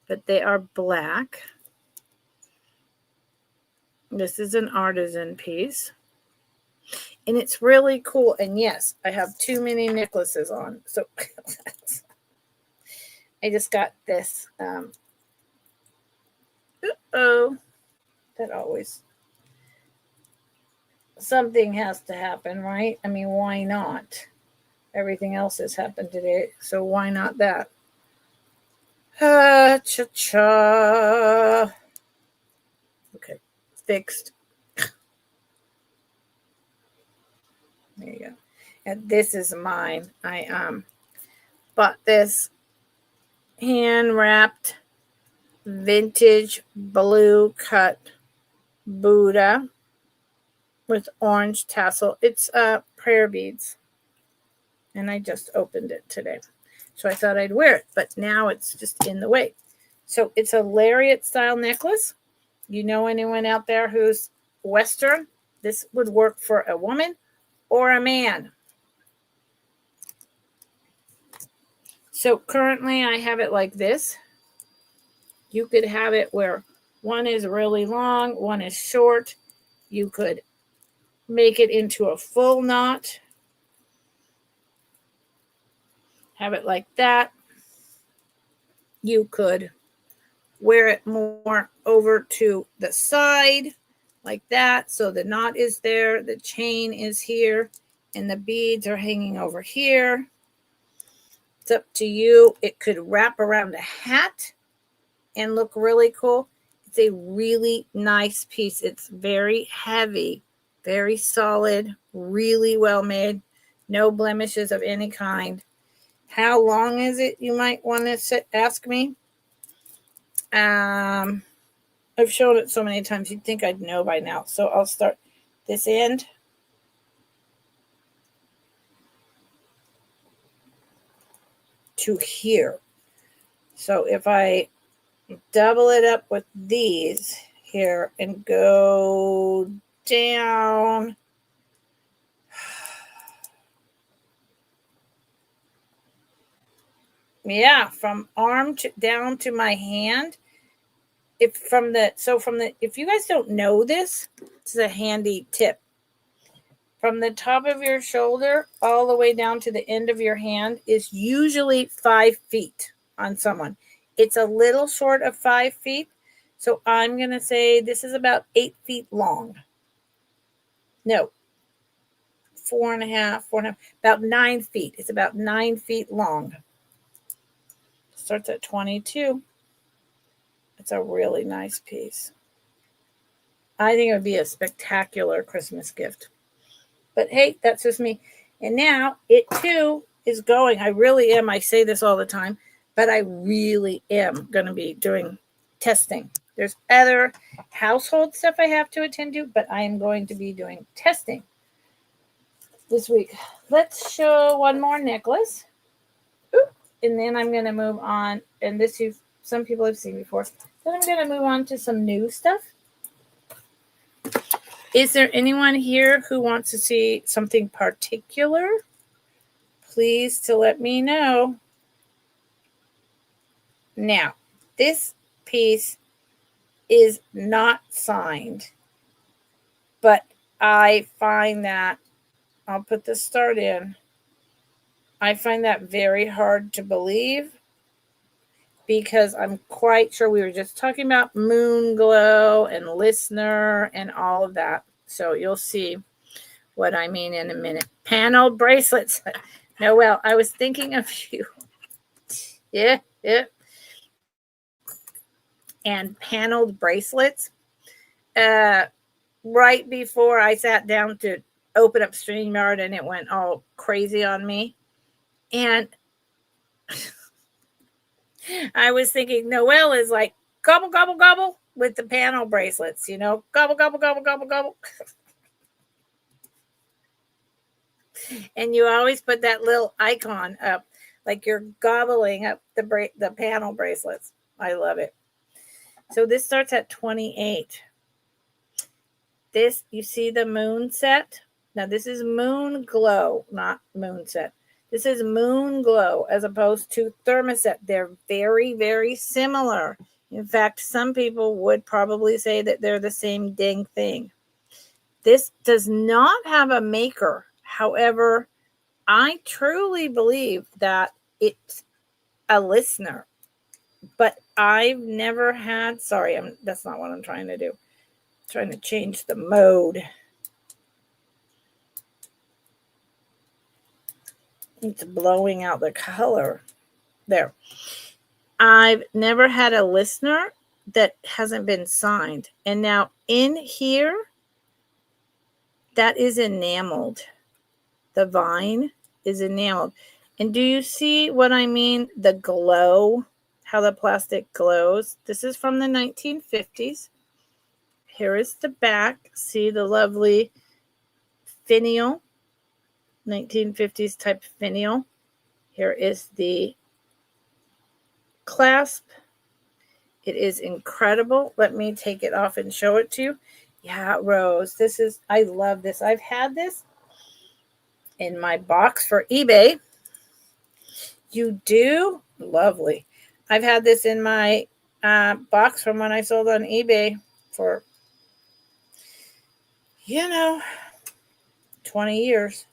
But they are black. This is an artisan piece. And it's really cool. And yes, I have too many necklaces on. So I just got this. That always, something has to happen, right? I mean, why not? Everything else has happened today. So why not that? Cha-cha. Okay, fixed. There you go. And this is mine. I bought this hand wrapped vintage blue cut Buddha with orange tassel. It's prayer beads. And I just opened it today. So I thought I'd wear it, but now it's just in the way. So it's a lariat style necklace. You know anyone out there who's Western? This would work for a woman or a man. So currently I have it like this. You could have it where one is really long, one is short. You could make it into a full knot. Have it like that. You could wear it more over to the side like that. So the knot is there, the chain is here, and the beads are hanging over here. It's up to you. It could wrap around a hat and look really cool. It's a really nice piece. It's very heavy, very solid, really well made, no blemishes of any kind. How long is it, you might want to ask me? I've shown it so many times, you'd think I'd know by now. So I'll start this end. To here. So if I double it up with these here and go down, yeah, from arm to down to my hand. If you guys don't know this, it's a handy tip. From the top of your shoulder all the way down to the end of your hand is usually 5 feet on someone. It's a little short of 5 feet. So I'm going to say this is about 8 feet long. No, 4.5, about 9 feet. It's about 9 feet long. Starts at 22. It's a really nice piece. I think it would be a spectacular Christmas gift. But hey, that's just me. And now it too is going. I really am. I say this all the time, but I really am going to be doing testing. There's other household stuff I have to attend to, but I am going to be doing testing this week. Let's show one more necklace. And then I'm going to move on. And this some people have seen before. Then I'm going to move on to some new stuff. Is there anyone here who wants to see something particular? Please to let me know. Now, this piece is not signed, but I find that, I'll put the start in, I find that very hard to believe because I'm quite sure we were just talking about moon glow and listener and all of that. So you'll see what I mean in a minute. Paneled bracelets. Noelle, I was thinking of you. Yeah. And paneled bracelets. Right before I sat down to open up StreamYard and it went all crazy on me. And I was thinking Noelle is like gobble, gobble, gobble with the panel bracelets, gobble, gobble, gobble, gobble, gobble. And you always put that little icon up like you're gobbling up the panel bracelets. I love it. So this starts at 28. This, you see the moon set? Now this is moon glow, not moon set. This is moon glow as opposed to thermoset. They're very, very similar In fact, some people would probably say that they're the same dang thing. This does not have a maker. However, I truly believe that it's a listener. But I've never had, sorry, that's not what I'm trying to do. I'm trying to change the mode. It's blowing out the color. There. I've never had a listener that hasn't been signed. And now in here, that is enameled. The vine is enameled. And do you see what I mean? The glow, how the plastic glows. This is from the 1950s. Here is the back. See the lovely finial, 1950s type finial. Here is the clasp. It is incredible. Let me take it off and show it to you. Yeah, Rose, I love this. I've had this in my box for eBay. You do? Lovely. I've had this in my box from when I sold on eBay for, 20 years.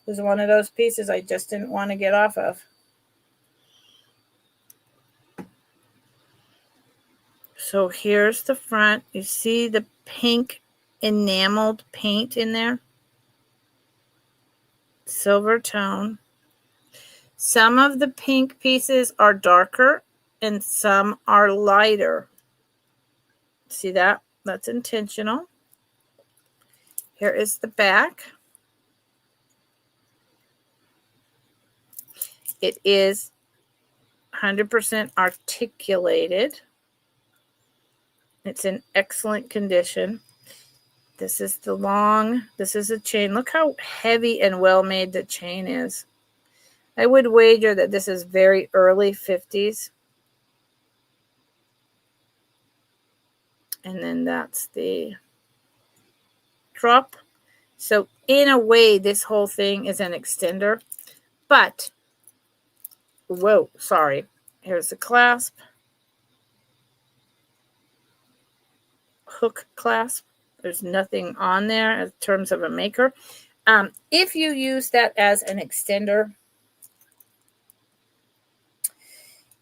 It was one of those pieces I just didn't want to get off of. So here's the front. You see the pink enameled paint in there? Silver tone. Some of the pink pieces are darker and some are lighter. See that? That's intentional. Here is the back. It is 100% articulated. It's in excellent condition. This is a chain. Look how heavy and well made the chain is. I would wager that this is very early 50s. And then that's the drop. So in a way, this whole thing is an extender. But, whoa, sorry. Here's the clasp. Hook clasp. There's nothing on there in terms of a maker. If you use that as an extender,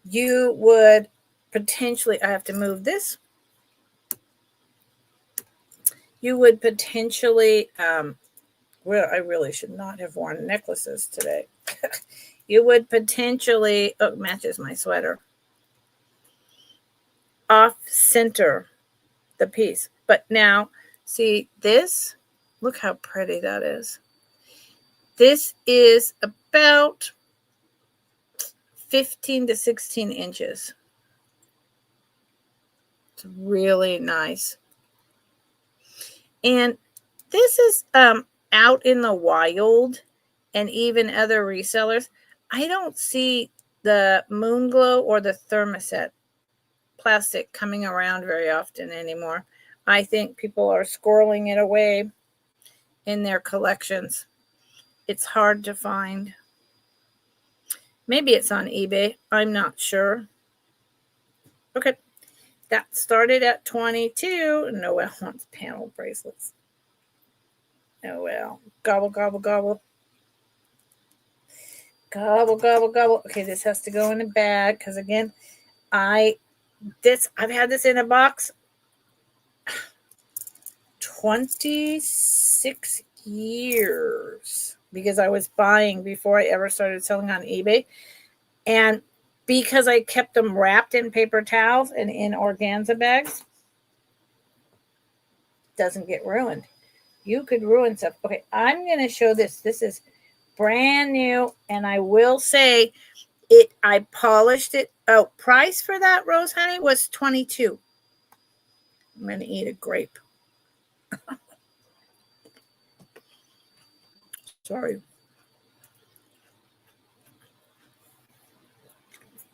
you would potentially, I have to move this. You would potentially, well, I really should not have worn necklaces today. You would potentially, oh, it matches my sweater, off center the piece. But now, see this? Look how pretty that is. This is about 15 to 16 inches. It's really nice. And this is out in the wild and even other resellers. I don't see the Moon Glow or the Thermoset plastic coming around very often anymore. I think people are squirreling it away in their collections. It's hard to find. Maybe it's on eBay. I'm not sure. Okay. That started at 22. Noelle wants panel bracelets. Noelle. Gobble, gobble, gobble. Gobble, gobble, gobble. Okay, this has to go in a bag because, again, I've had this in a box 26 years because I was buying before I ever started selling on eBay. And because I kept them wrapped in paper towels and in organza bags, doesn't get ruined. You could ruin stuff. Okay, I'm going to show this. This is brand new, and I will say I polished it. Oh, price for that, Rose Honey, was $22. I'm going to eat a grape. Sorry.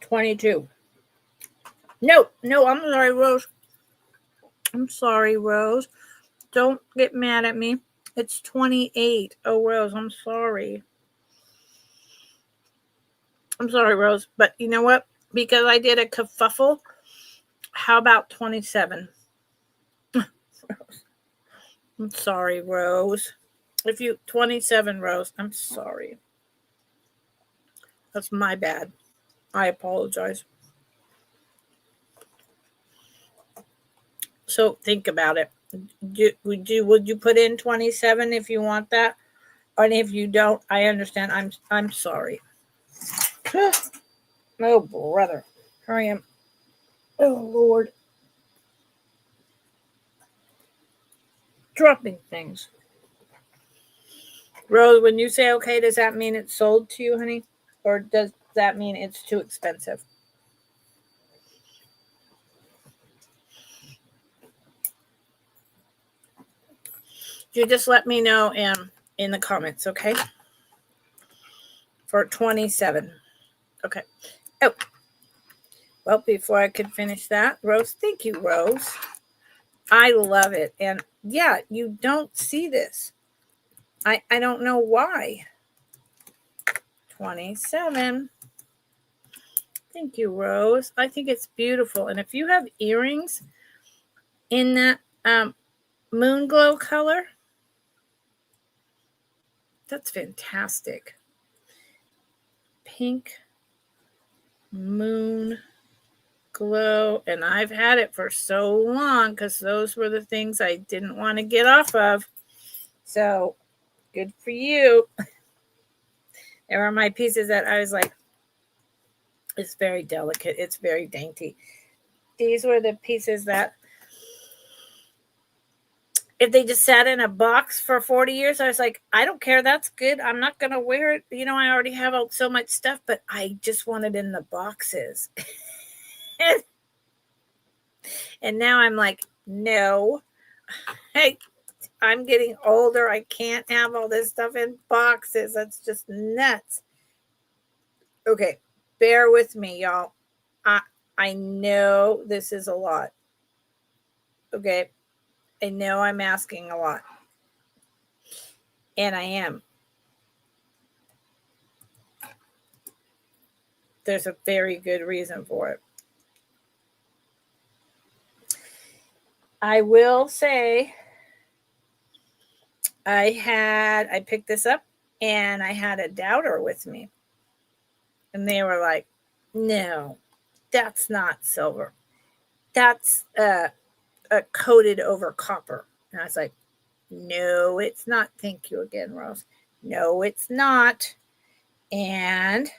$22. No, I'm sorry, Rose. I'm sorry, Rose. Don't get mad at me. It's $28. Oh, Rose, I'm sorry. I'm sorry, Rose. But you know what? Because I did a kerfuffle, How about 27? I'm sorry, Rose. If you 27, Rose, I'm sorry. That's my bad. I apologize. So think about it. Would you put in 27 if you want that? And if you don't, I understand. I'm sorry. Oh brother. Here I am. Oh Lord. Dropping things. Rose, when you say okay, does that mean it's sold to you, honey? Or does that mean it's too expensive? You just let me know in the comments, okay? For 27. Okay. Oh. Well, before I could finish that, Rose, thank you, Rose. I love it. And yeah, you don't see this. I don't know why. 27. Thank you, Rose. I think it's beautiful. And if you have earrings in that moon glow color, that's fantastic. Pink moon glow. And I've had it for so long because those were the things I didn't want to get off of. So good for you. There are my pieces that I was like, it's very delicate. It's very dainty. These were the pieces that if they just sat in a box for 40 years, I was like, I don't care. That's good. I'm not going to wear it. You know, I already have so much stuff, but I just want it in the boxes. And now I'm like, no. Hey, I'm getting older. I can't have all this stuff in boxes. That's just nuts. Okay, bear with me, y'all. I know this is a lot. Okay, I know I'm asking a lot. And I am. There's a very good reason for it. I will say I picked this up and I had a doubter with me. And they were like, no, that's not silver. That's coated over copper. And I was like, no, it's not. Thank you again, Rose. No, it's not. And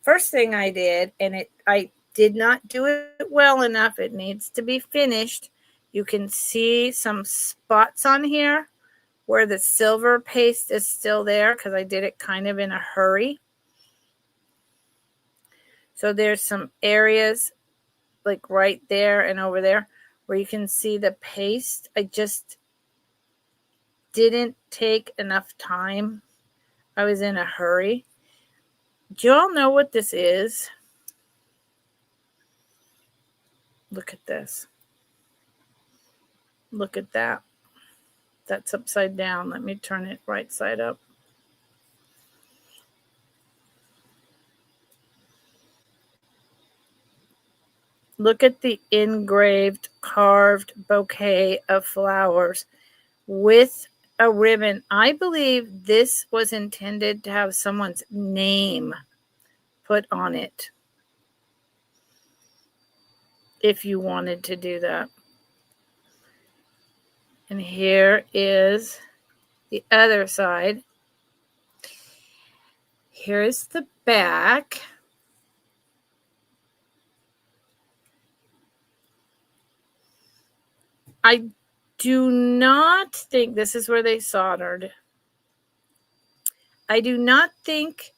first thing I did, and I did not do it well enough. It needs to be finished. You can see some spots on here where the silver paste is still there because I did it kind of in a hurry. So there's some areas like right there and over there where you can see the paste. I just didn't take enough time. I was in a hurry. Do you all know what this is? Look at this. Look at that. That's upside down. Let me turn it right side up. Look at the engraved, carved bouquet of flowers with a ribbon. I believe this was intended to have someone's name put on it. If you wanted to do that. And here is the other side. Here's the back. I do not think this is where they soldered. I do not think,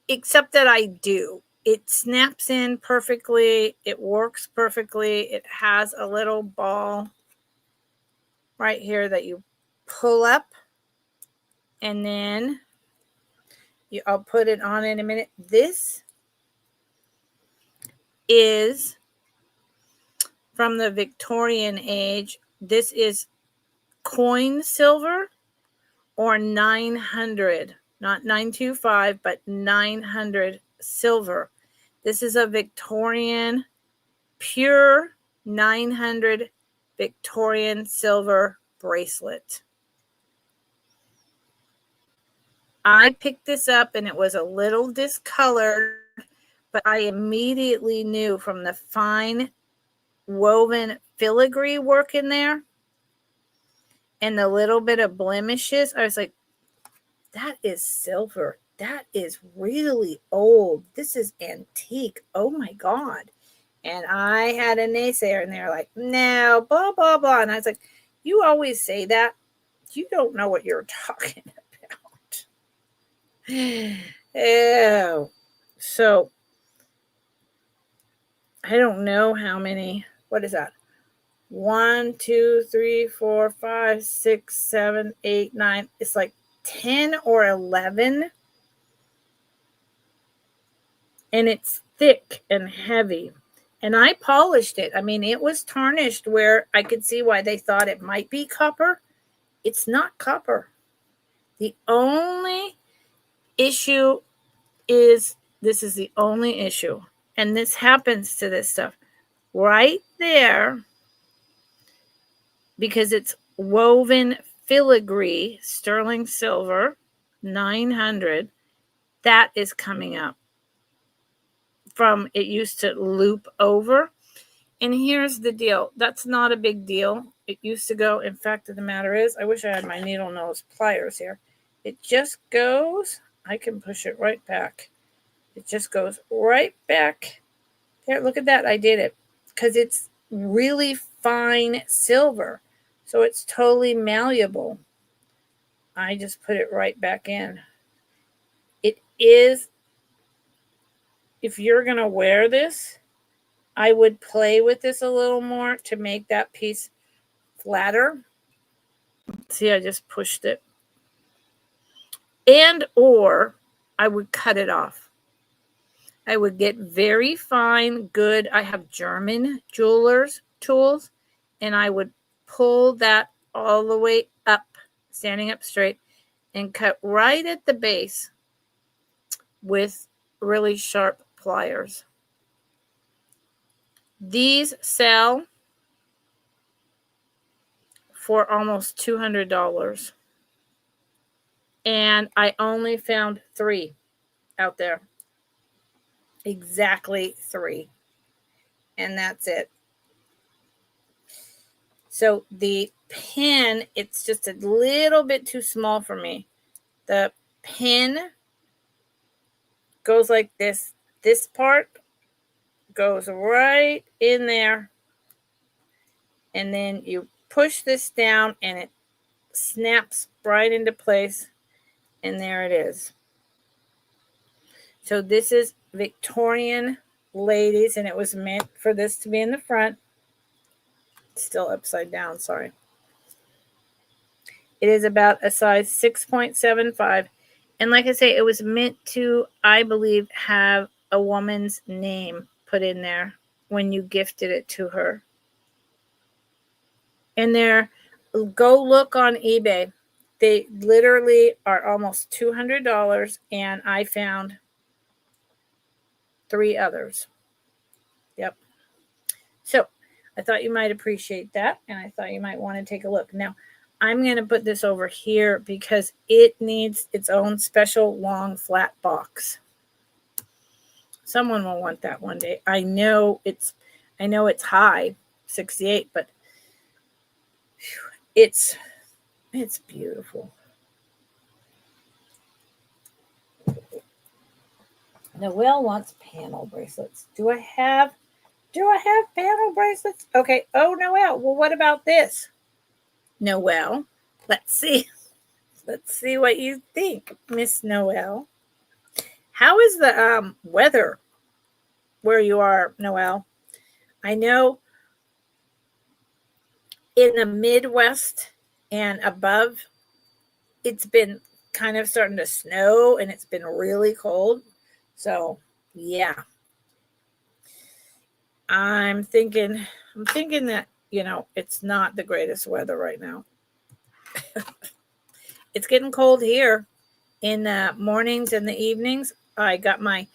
except that I do. It snaps in perfectly. It works perfectly. It has a little ball right here that you pull up. And then I'll put it on in a minute. This is from the Victorian age. This is coin silver or 900, not 925, but 900 silver. This is a Victorian pure 900 Victorian silver bracelet. I picked this up and it was a little discolored, but I immediately knew from the fine woven filigree work in there and the little bit of blemishes. I was like, that is silver. That is really old. This is antique. Oh my God. And I had a naysayer and they're like, no, blah, blah, blah. And I was like, you always say that. You don't know what you're talking about. Oh, so I don't know how many. What is that? 1, 2, 3, 4, 5, 6, 7, 8, 9. It's like 10 or 11. And it's thick and heavy. And I polished it. I mean, it was tarnished where I could see why they thought it might be copper. It's not copper. The only issue is, this is the only issue. And this happens to this stuff right there because it's woven filigree, sterling silver, 900. That is coming up from it used to loop over. And here's the deal. That's not a big deal. It used to go. In fact, the matter is, I wish I had my needle nose pliers here. It just goes. I can push it right back. It just goes right back. There, look at that. I did it because it's really fine silver. So it's totally malleable. I just put it right back in. It is, if you're going to wear this, I would play with this a little more to make that piece flatter. See, I just pushed it. And or I would cut it off. I would get very fine, good. I have German jewelers tools, and I would pull that all the way up, standing up straight, and cut right at the base with really sharp pliers. These sell for almost $200. And I only found 3 out there. Exactly 3. And that's it. So the pin, it's just a little bit too small for me. The pin goes like this. This part goes right in there. And then you push this down and it snaps right into place. And there it is. So this is Victorian ladies, and it was meant for this to be in the front. Still upside down, sorry. It is about a size 6.75. And like I say, it was meant to, I believe, have a woman's name put in there when you gifted it to her. And there, go look on eBay. They literally are almost $200, and I found 3 others. Yep. So I thought you might appreciate that, and I thought you might want to take a look. Now, I'm going to put this over here because it needs its own special long flat box. Someone will want that one day. I know it's high, 68, but it's beautiful. Noelle wants panel bracelets. Do I have panel bracelets? Okay. Oh, Noelle. Well, what about this? Noelle, let's see. Let's see what you think, Miss Noelle. How is the weather where you are, Noelle? I know in the Midwest and above, it's been kind of starting to snow and it's been really cold. So, yeah. I'm thinking that, it's not the greatest weather right now. It's getting cold here in the mornings and the evenings. I got my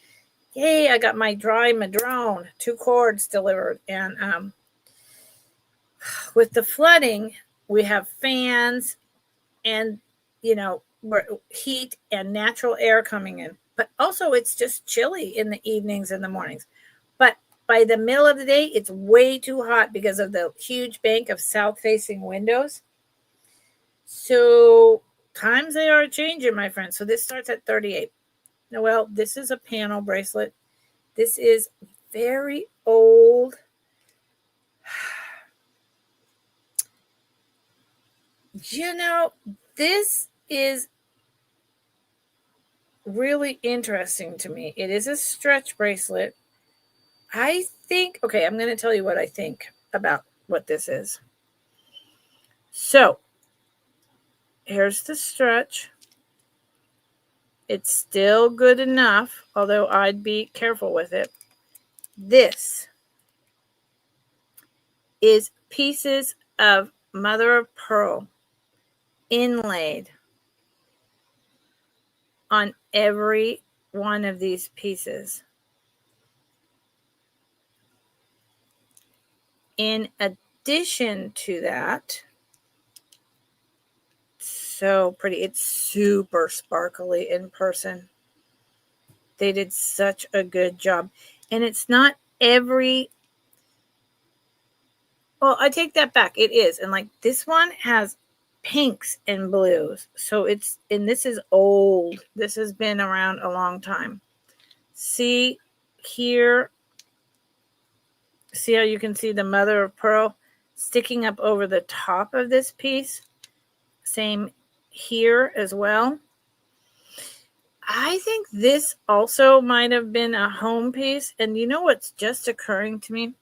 Yay, I got my dry madrone, 2 cords delivered. And with the flooding, we have fans and, heat and natural air coming in. But also it's just chilly in the evenings and the mornings. But by the middle of the day, it's way too hot because of the huge bank of south-facing windows. So times they are changing, my friend. So this starts at 38. Noelle, this is a panel bracelet. This is very old. This is really interesting to me. It is a stretch bracelet. I think, okay, I'm going to tell you what I think about what this is. So here's the stretch. It's still good enough, although I'd be careful with it. This is pieces of mother of pearl inlaid on every one of these pieces. In addition to that, so pretty. It's super sparkly in person. They did such a good job. And it's not every... Well, I take that back. It is. And like this one has pinks and blues. So it's... And this is old. This has been around a long time. See here... See how you can see the mother of pearl sticking up over the top of this piece? Same here as well. I think this also might have been a home piece. And you know what's just occurring to me?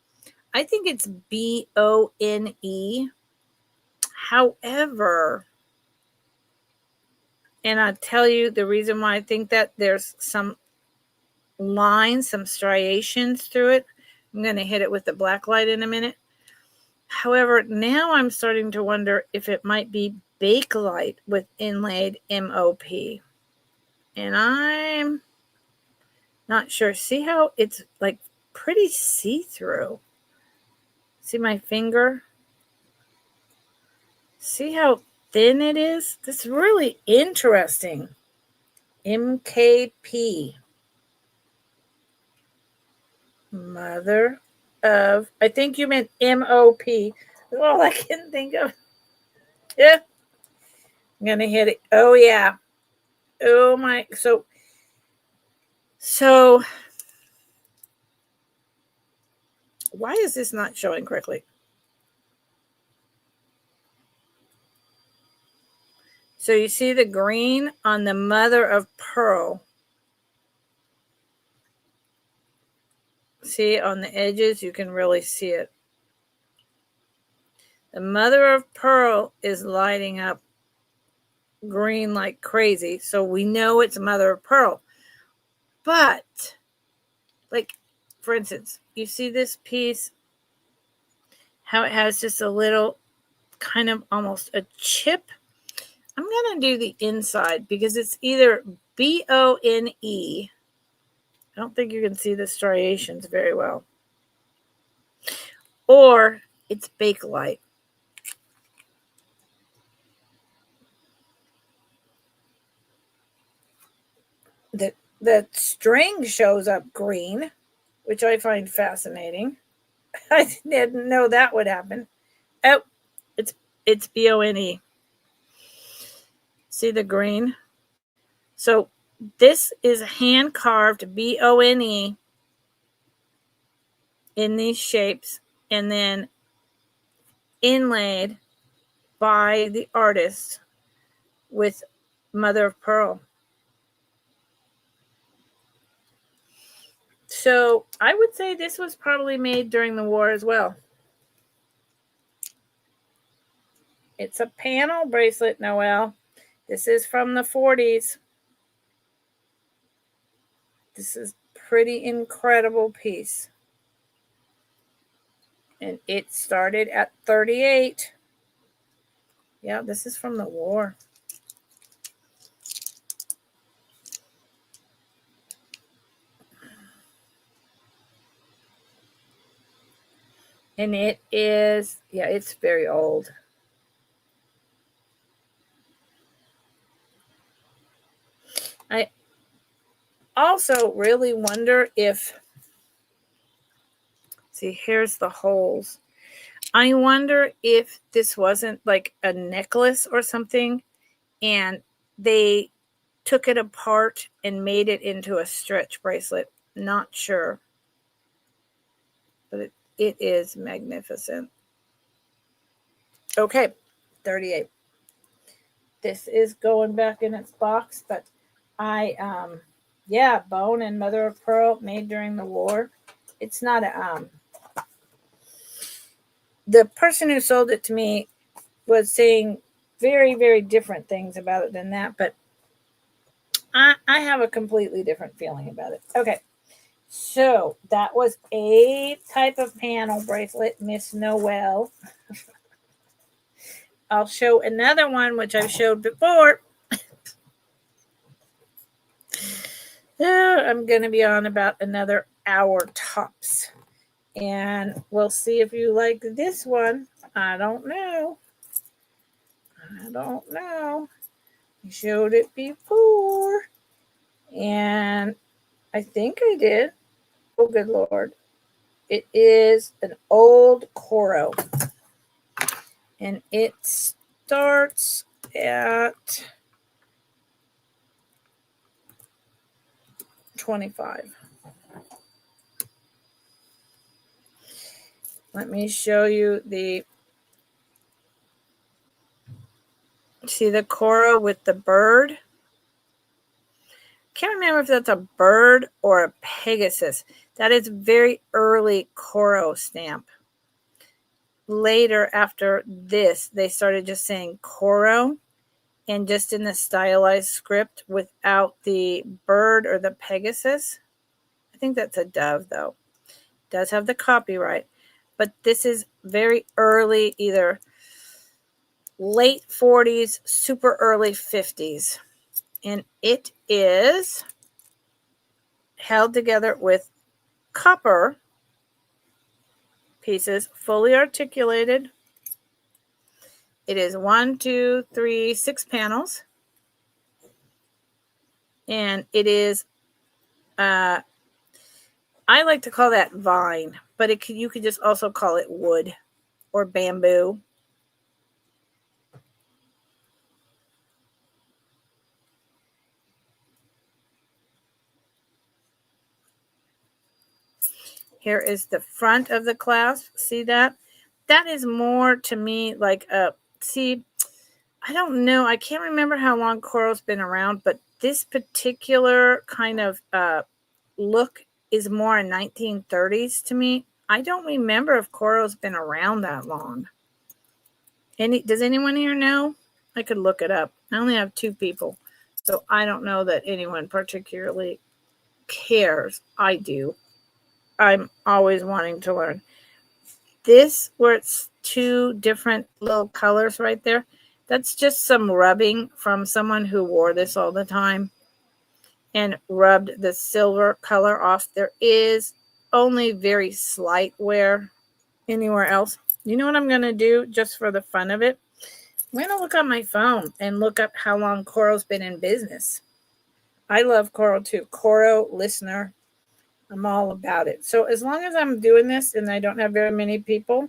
I think it's B-O-N-E. However, and I'll tell you the reason why I think that there's some lines, some striations through it. I'm going to hit it with the black light in a minute. However, now I'm starting to wonder if it might be Bakelite with inlaid MOP. And I'm not sure. See how it's like pretty see-through? See my finger? See how thin it is? This is really interesting. MKP. Mother of... I think you meant MOP. That's all I can think of. Yeah. I'm going to hit it. Oh, yeah. Oh, my. So why is this not showing correctly? So you see the green on the mother of pearl. See on the edges, you can really see it. The mother of pearl is lighting up green like crazy. So we know it's mother of pearl. But, like, for instance, you see this piece, how it has just a little kind of almost a chip. I'm going to do the inside because it's either B-O-N-E. I don't think you can see the striations very well. Or it's Bakelite. The string shows up green, which I find fascinating. I didn't know that would happen. Oh, it's B-O-N-E. See the green? So this is hand carved B-O-N-E in these shapes and then inlaid by the artist with mother of pearl. So I would say this was probably made during the war as well. It's a panel bracelet, Noelle. This is from the 40s. This is pretty incredible piece. And it started at 38. Yeah, this is from the war. And it is, yeah, it's very old. I also really wonder if, see, here's the holes. I wonder if this wasn't like a necklace or something, and they took it apart and made it into a stretch bracelet. Not sure. But it is magnificent. Okay, 38. This is going back in its box, but yeah, bone and mother of pearl made during the war. It's not a, the person who sold it to me was saying very, very different things about it than that, but I have a completely different feeling about it. Okay, so that was a type of panel bracelet, Miss Noel. I'll show another one, which I've showed before. I'm going to be on about another hour tops. And we'll see if you like this one. I don't know. I showed it before. And I think I did. Oh, good Lord. It is an old Coro. And it starts at 25. Let me show you see the Coro with the bird? Can't remember if that's a bird or a Pegasus. That is very early Coro stamp. Later, after this, they started just saying Coro and just in the stylized script without the bird or the Pegasus. I think that's a dove, though. It does have the copyright. But this is very early, either late 40s, super early 50s. And it is held together with copper pieces, fully articulated. It is 1, 2, 3, 6 panels. And it is, I like to call that vine, but you could just also call it wood or bamboo. Here is the front of the clasp. See that? That is more to me like see, I don't know. I can't remember how long Coro's been around, but this particular kind of look is more in 1930s to me. I don't remember if Coro's been around that long. Does anyone here know? I could look it up. I only have 2 people, so I don't know that anyone particularly cares. I do. I'm always wanting to learn. This, where it's 2 different little colors right there, that's just some rubbing from someone who wore this all the time and rubbed the silver color off. There is only very slight wear anywhere else. You know what I'm going to do just for the fun of it? I'm going to look on my phone and look up how long Coro's been in business. I love Coro too. Coro listener. I'm all about it. So as long as I'm doing this and I don't have very many people,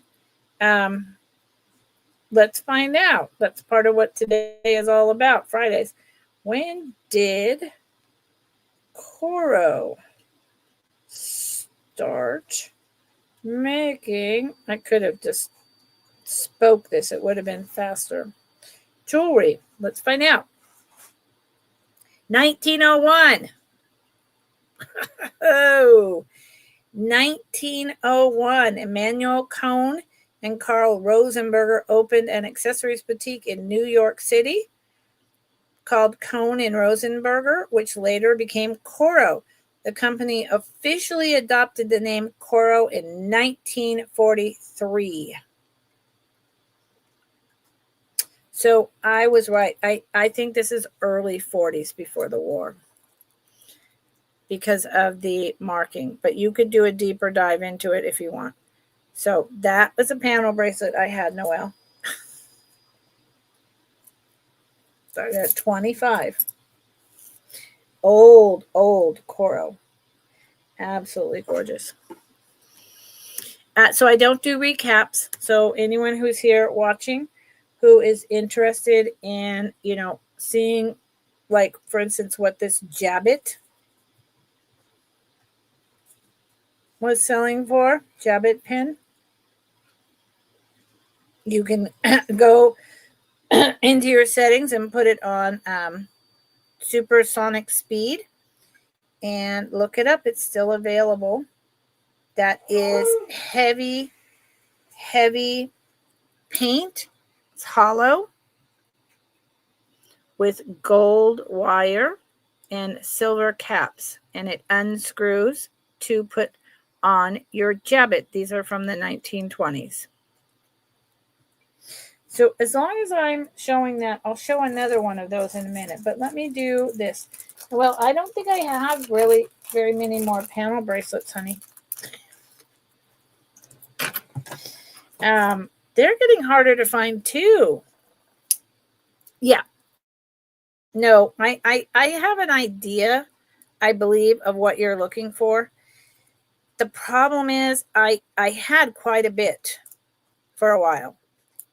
let's find out. That's part of what today is all about, Fridays. When did Coro start making, I could have just spoke this, it would have been faster, jewelry? Let's find out. 1901. Oh, 1901. Emmanuel Cohn and Carl Rosenberger opened an accessories boutique in New York City called Cohn and Rosenberger, which later became Coro. The company officially adopted the name Coro in 1943. So I was right. I think this is early 40s before the war because of the marking. But you could do a deeper dive into it if you want. So that was a panel bracelet I had, Noelle. Started at $25. Old coral. Absolutely gorgeous. So I don't do recaps. So anyone who's here watching who is interested in, seeing, like, for instance, what this Jabbit was selling for, Jabbit pin, you can go into your settings and put it on supersonic speed and look it up. It's still available. That is heavy paint. It's hollow with gold wire and silver caps, and it unscrews to put on your Jabbit. These are from the 1920s. So as long as I'm showing that, I'll show another one of those in a minute. But let me do this. Well, I don't think I have really very many more panel bracelets, honey. They're getting harder to find too. Yeah. No, I have an idea, I believe, of what you're looking for. The problem is I had quite a bit for a while.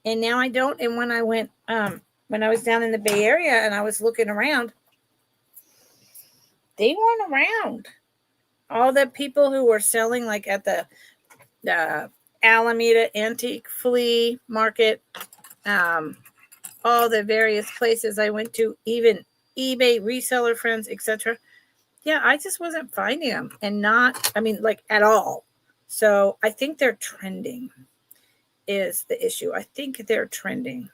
And now I don't. And when I went, when I was down in the Bay Area and I was looking around, they weren't around. All the people who were selling, like at the Alameda Antique Flea Market, all the various places I went to, even eBay, reseller friends, etc. Yeah, I just wasn't finding them, and not, like at all. So I think they're trending is the issue. I think they're trending.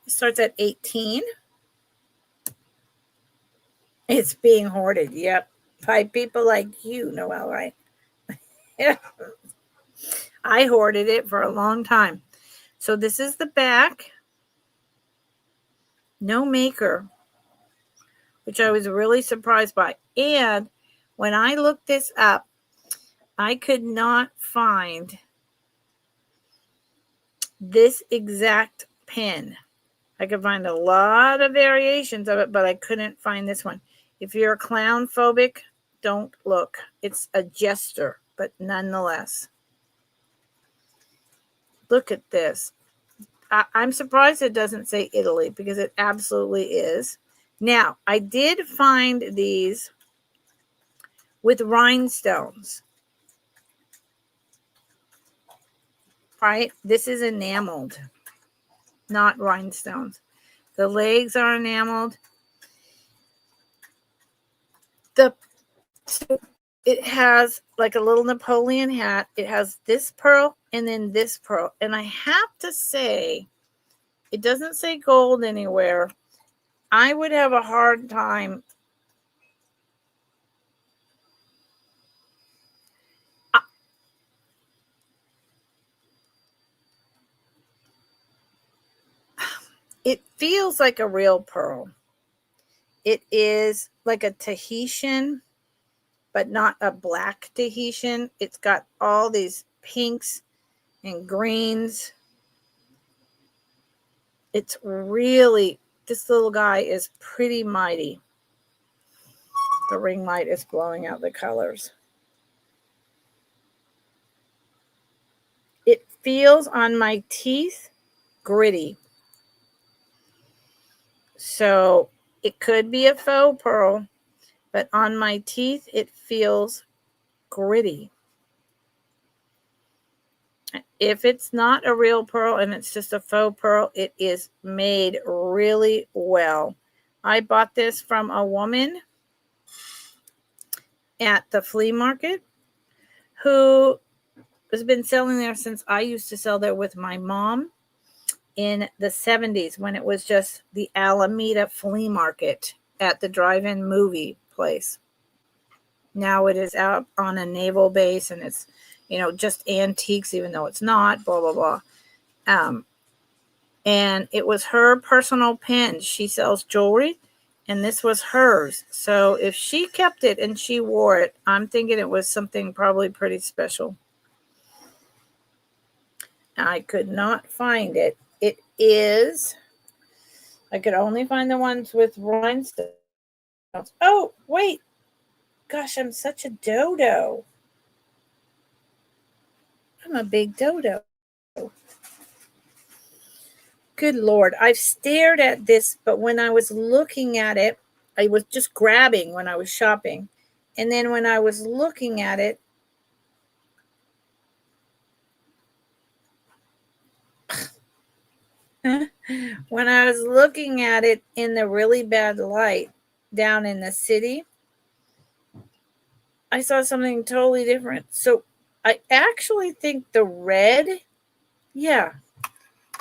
It starts at 18. It's being hoarded. Yep. By people like you, Noelle, right? I hoarded it for a long time. So this is the back. No maker, which I was really surprised by. And when I looked this up, I could not find this exact pin. I could find a lot of variations of it, but I couldn't find this one. If you're clown phobic, don't look. It's a jester, but nonetheless. Look at this. I'm surprised it doesn't say Italy, because it absolutely is. Now, I did find these with rhinestones. Right? This is enameled, not rhinestones. The legs are enameled. It has like a little Napoleon hat. It has this pearl and then this pearl. And I have to say, it doesn't say gold anywhere. I would have a hard time. It feels like a real pearl. It is like a Tahitian, but not a black Tahitian. It's got all these pinks and greens. It's really, this little guy is pretty mighty. The ring light is blowing out the colors. It feels on my teeth gritty. So it could be a faux pearl, but on my teeth, it feels gritty. If it's not a real pearl and it's just a faux pearl, it is made really well. I bought this from a woman at the flea market who has been selling there since I used to sell there with my mom in the 70s, when it was just the Alameda Flea Market at the drive-in movie place. Now it is out on a naval base, and it's, just antiques, even though it's not, blah, blah, blah. And it was her personal pin. She sells jewelry, And this was hers. So if she kept it and she wore it, I'm thinking it was something probably pretty special. I could not find it. It is, I could only find the ones with rhinestones. Oh, wait. Gosh, I'm such a dodo. I'm a big dodo. Good Lord. I've stared at this, but when I was looking at it, I was just grabbing when I was shopping. And then when I was looking at it, when I was looking at it in the really bad light down in the city, I saw something totally different. So I actually think the red, yeah.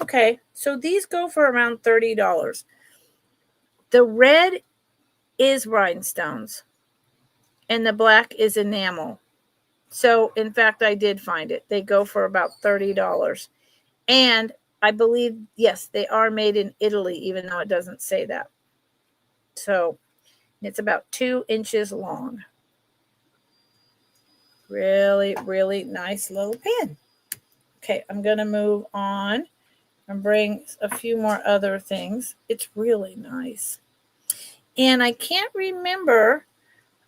Okay, so these go for around $30. The red is rhinestones and the black is enamel. So, in fact, I did find it. They go for about $30. And I believe, yes, they are made in Italy, even though it doesn't say that. So, it's about 2 inches long. Really, really nice little pen. Okay, I'm going to move on and bring a few more other things. It's really nice. And I can't remember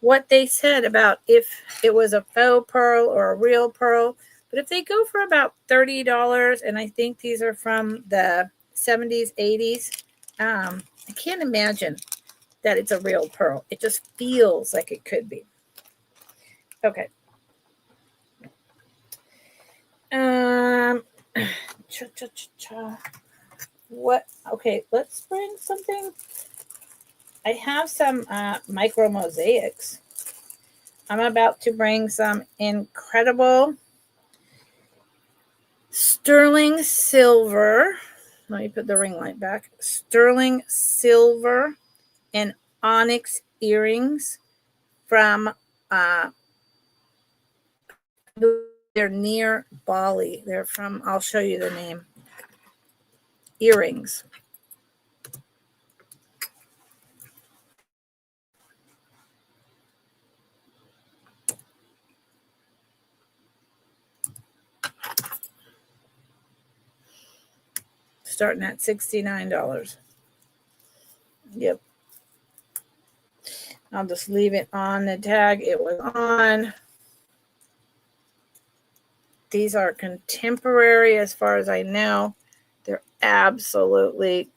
what they said about if it was a faux pearl or a real pearl. But if they go for about $30, and I think these are from the 70s, 80s, I can't imagine that it's a real pearl. It just feels like it could be. Okay. What? Okay, let's bring something. I have some micro mosaics. I'm about to bring some incredible sterling silver. Let me put the ring light back. Sterling silver and onyx earrings from they're near Bali. They're from, I'll show you the name. Earrings. Starting at $69. Yep. I'll just leave it on the tag it was on. These are contemporary as far as I know. They're absolutely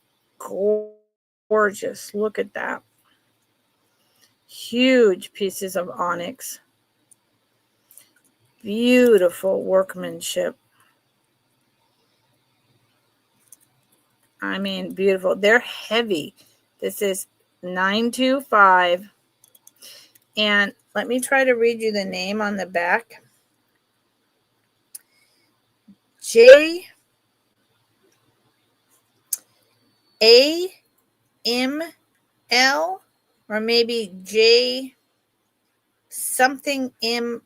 gorgeous. Look at that. Huge pieces of onyx. Beautiful workmanship. I mean, beautiful. They're heavy. This is 925. And let me try to read you the name on the back. JAML, or maybe J something MIL.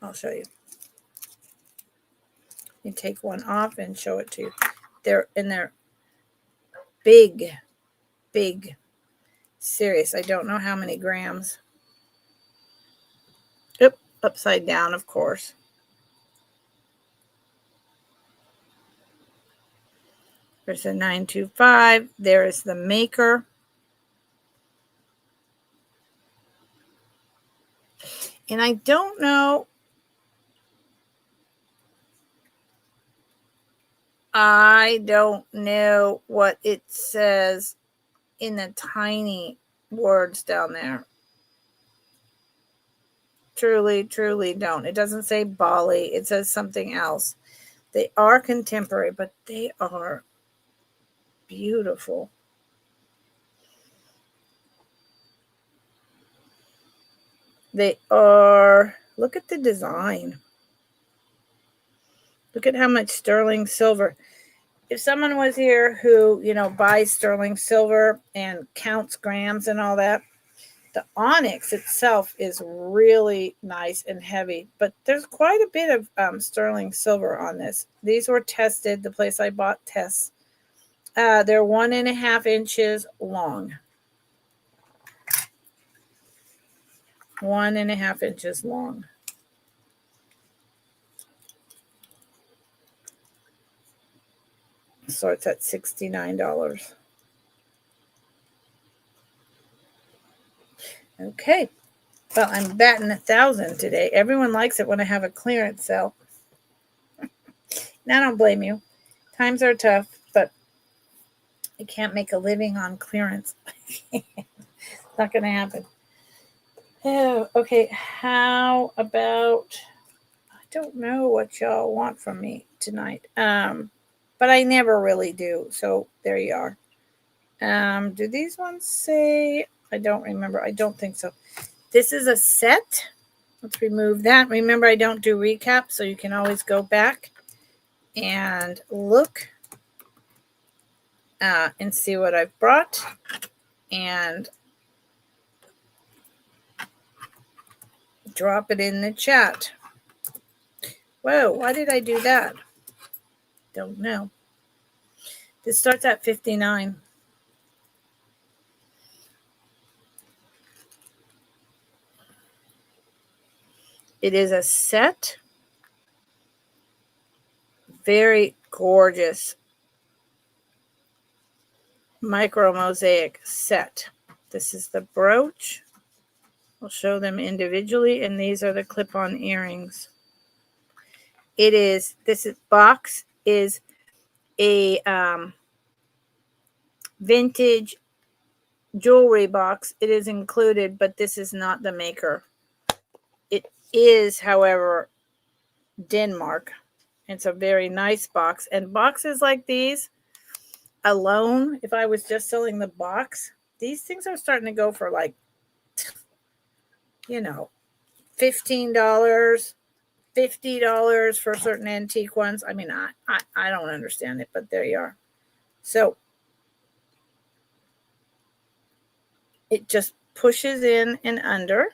I'll show you. You take one off and show it to you. They're big. Serious. I don't know how many grams. Oop, upside down, of course. There's a 925. There is the maker. And I don't know. I don't know what it says in the tiny words down there. Truly don't. It doesn't say Bali. It says something else. They are contemporary, but they are beautiful. They are, look at the design. Look at how much sterling silver. If someone was here who, buys sterling silver and counts grams and all that, the onyx itself is really nice and heavy, but there's quite a bit of sterling silver on this. These were tested. The place I bought tests They're 1.5 inches long. 1.5 inches long. So it's at $69. Okay. Well, I'm batting 1,000 today. Everyone likes it when I have a clearance sale. And I don't blame you. Times are tough, but I can't make a living on clearance. Not going to happen. Oh, okay. How about, I don't know what y'all want from me tonight. But I never really do. So there you are. Do these ones say, I don't remember. I don't think so. This is a set. Let's remove that. Remember, I don't do recaps, so you can always go back and look and see what I've brought. And drop it in the chat. Whoa, why did I do that? Don't know. This starts at $59. It is a set. Very gorgeous micro mosaic set. This is the brooch. I'll show them individually, and these are the clip-on earrings. This box is a vintage jewelry box. It is included, but this is not the maker. It is, however, Denmark. It's a very nice box. And boxes like these alone, if I was just selling the box, these things are starting to go for like, $15, $50 for certain antique ones. I mean, I don't understand it, but there you are. So it just pushes in and under.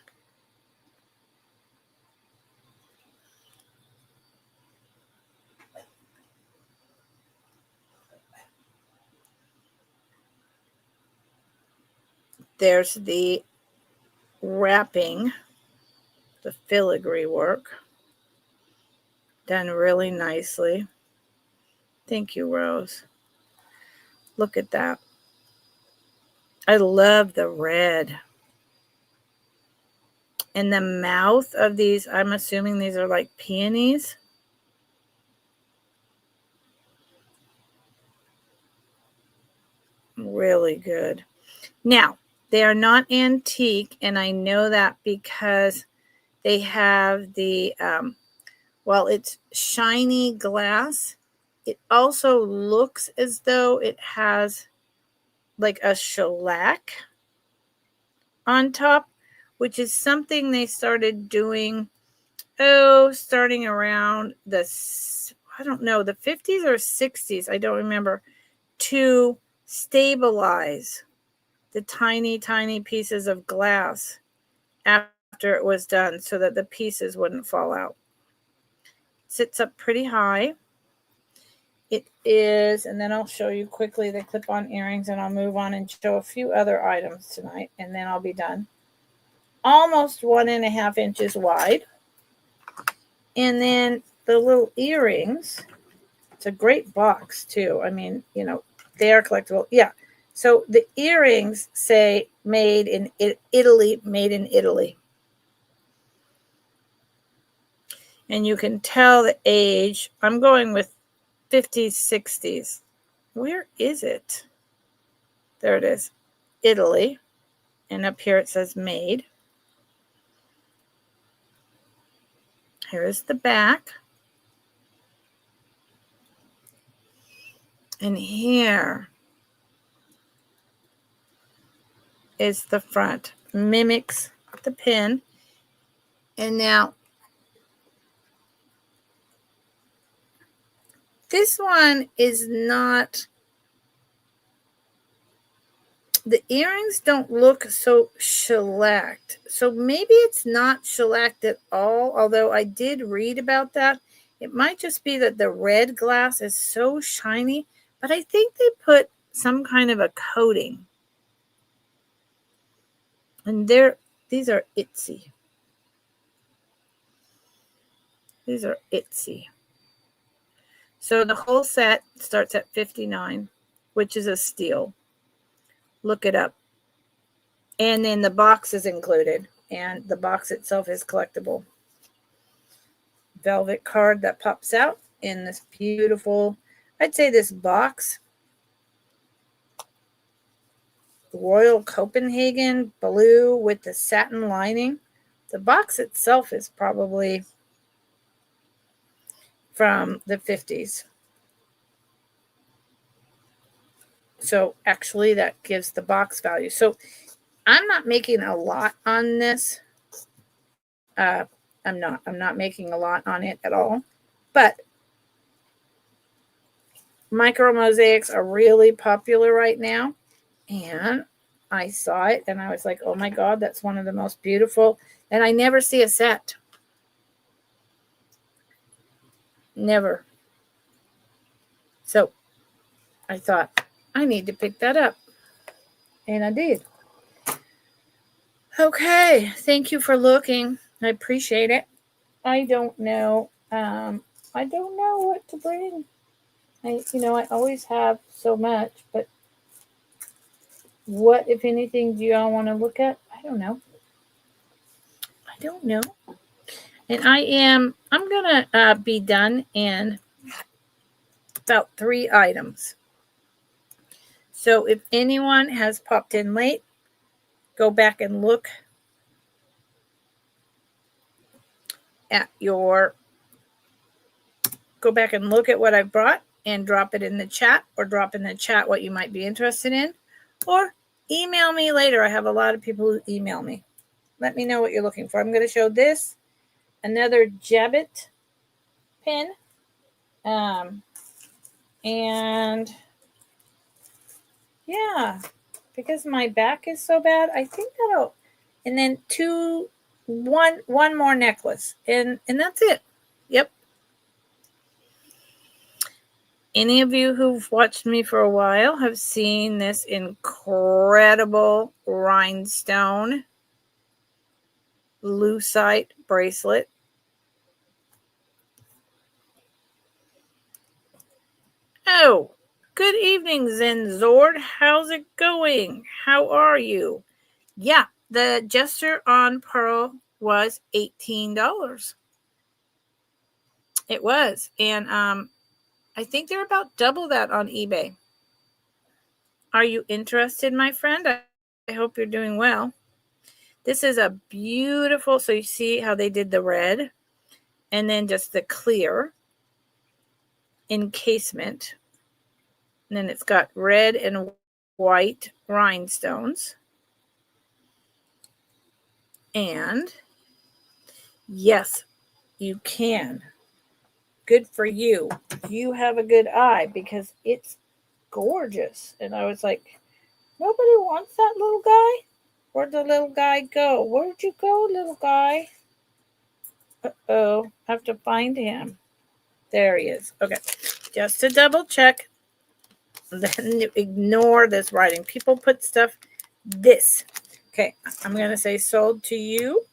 There's the wrapping, the filigree work, done really nicely. Thank you, Rose. Look at that. I love the red. And the mouth of these, I'm assuming these are like peonies. Really good. Now, they are not antique, and I know that because they have the, it's shiny glass. It also looks as though it has like a shellac on top, which is something they started doing, starting around the 50s or 60s, I don't remember, to stabilize the tiny, tiny pieces of glass after it was done so that the pieces wouldn't fall out. Sits up pretty high. It is, and then I'll show you quickly the clip-on earrings, and I'll move on and show a few other items tonight, and then I'll be done. Almost 1.5 inches wide. And then the little earrings, it's a great box too. I mean, they are collectible. Yeah. So the earrings say made in Italy, made in Italy. And you can tell the age. I'm going with 50s, 60s. Where is it? There it is. Italy. And up here it says made. Here is the back. And here is the front. Mimics the pin. And now this one is not, the earrings don't look so shellacked. So maybe it's not shellacked at all, although I did read about that. It might just be that the red glass is so shiny, but I think they put some kind of a coating. And these are itsy. These are itsy. So the whole set starts at $59, which is a steal. Look it up. And then the box is included, and the box itself is collectible. Velvet card that pops out in this beautiful, I'd say this box, Royal Copenhagen blue with the satin lining. The box itself is probably from the 50s. So actually that gives the box value. So I'm not making a lot on this. I'm not making a lot on it at all. But micro mosaics are really popular right now. And I saw it and I was like, oh my God, that's one of the most beautiful. And I never see a set. Never. So I thought, I need to pick that up. And I did. Okay. Thank you for looking. I appreciate it. I don't know. I don't know what to bring. I always have so much, but what, if anything, do y'all want to look at? I don't know. And I'm going to be done in about 3 items. So if anyone has popped in late, go back and look at what I brought and drop it in the chat, or drop in the chat what you might be interested in, or email me later. I have a lot of people who email me. Let me know what you're looking for. I'm going to show this, another Jabbit pin, and yeah, because my back is so bad, I think that'll, and then one more necklace, and that's it. Yep. Any of you who've watched me for a while have seen this incredible rhinestone lucite bracelet. Oh, good evening, Zenzord. How's it going? How are you? Yeah, the gesture on Pearl was $18. It was. And I think they're about double that on eBay. Are you interested, my friend? I hope you're doing well. This is a beautiful, so you see how they did the red and then just the clear encasement. And then it's got red and white rhinestones. And yes, you can. Good for you. You have a good eye because it's gorgeous. And I was like, nobody wants that little guy? Where'd the little guy go? Where'd you go, little guy? Uh-oh. I have to find him. There he is. Okay. Just to double check. Then ignore this writing. People put stuff this. Okay. I'm going to say sold to you.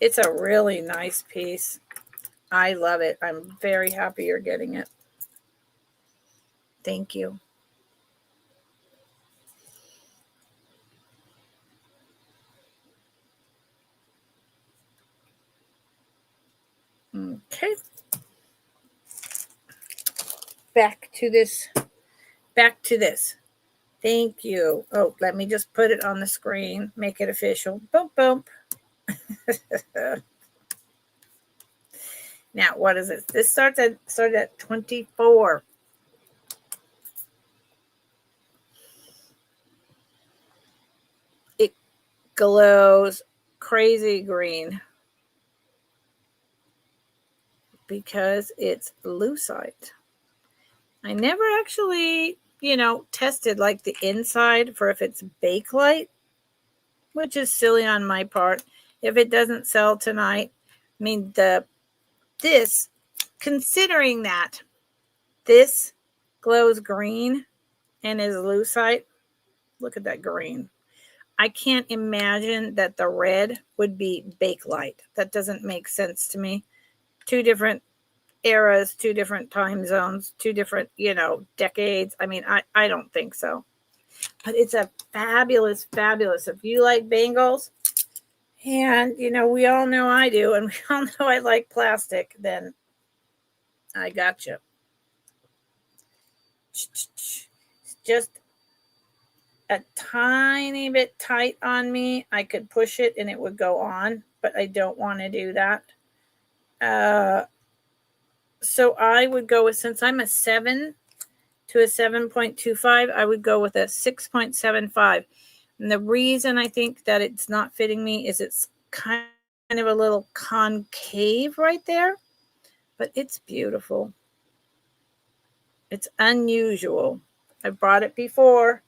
It's a really nice piece. I love it. I'm very happy you're getting it. Thank you. Okay. Back to this. Thank you. Oh, let me just put it on the screen. Make it official. Boom, boom. Now, what is it? This started at 24. It glows crazy green because it's lucite. I never actually, tested like the inside for if it's bakelite. which is silly on my part. If it doesn't sell tonight, I mean, considering that this glows green and is lucite, look at that green. I can't imagine that the red would be Bakelite. That doesn't make sense to me. 2 different eras, 2 different time zones, 2 different, decades. I mean, I don't think so. But it's a fabulous, fabulous. If you like bangles, and, we all know I do, and we all know I like plastic, then I got you. It's just a tiny bit tight on me. I could push it and it would go on, but I don't want to do that. So I would go with, since I'm a 7 to a 7.25, I would go with a 6.75. And the reason I think that it's not fitting me is it's kind of a little concave right there, but it's beautiful. It's unusual. I've brought it before,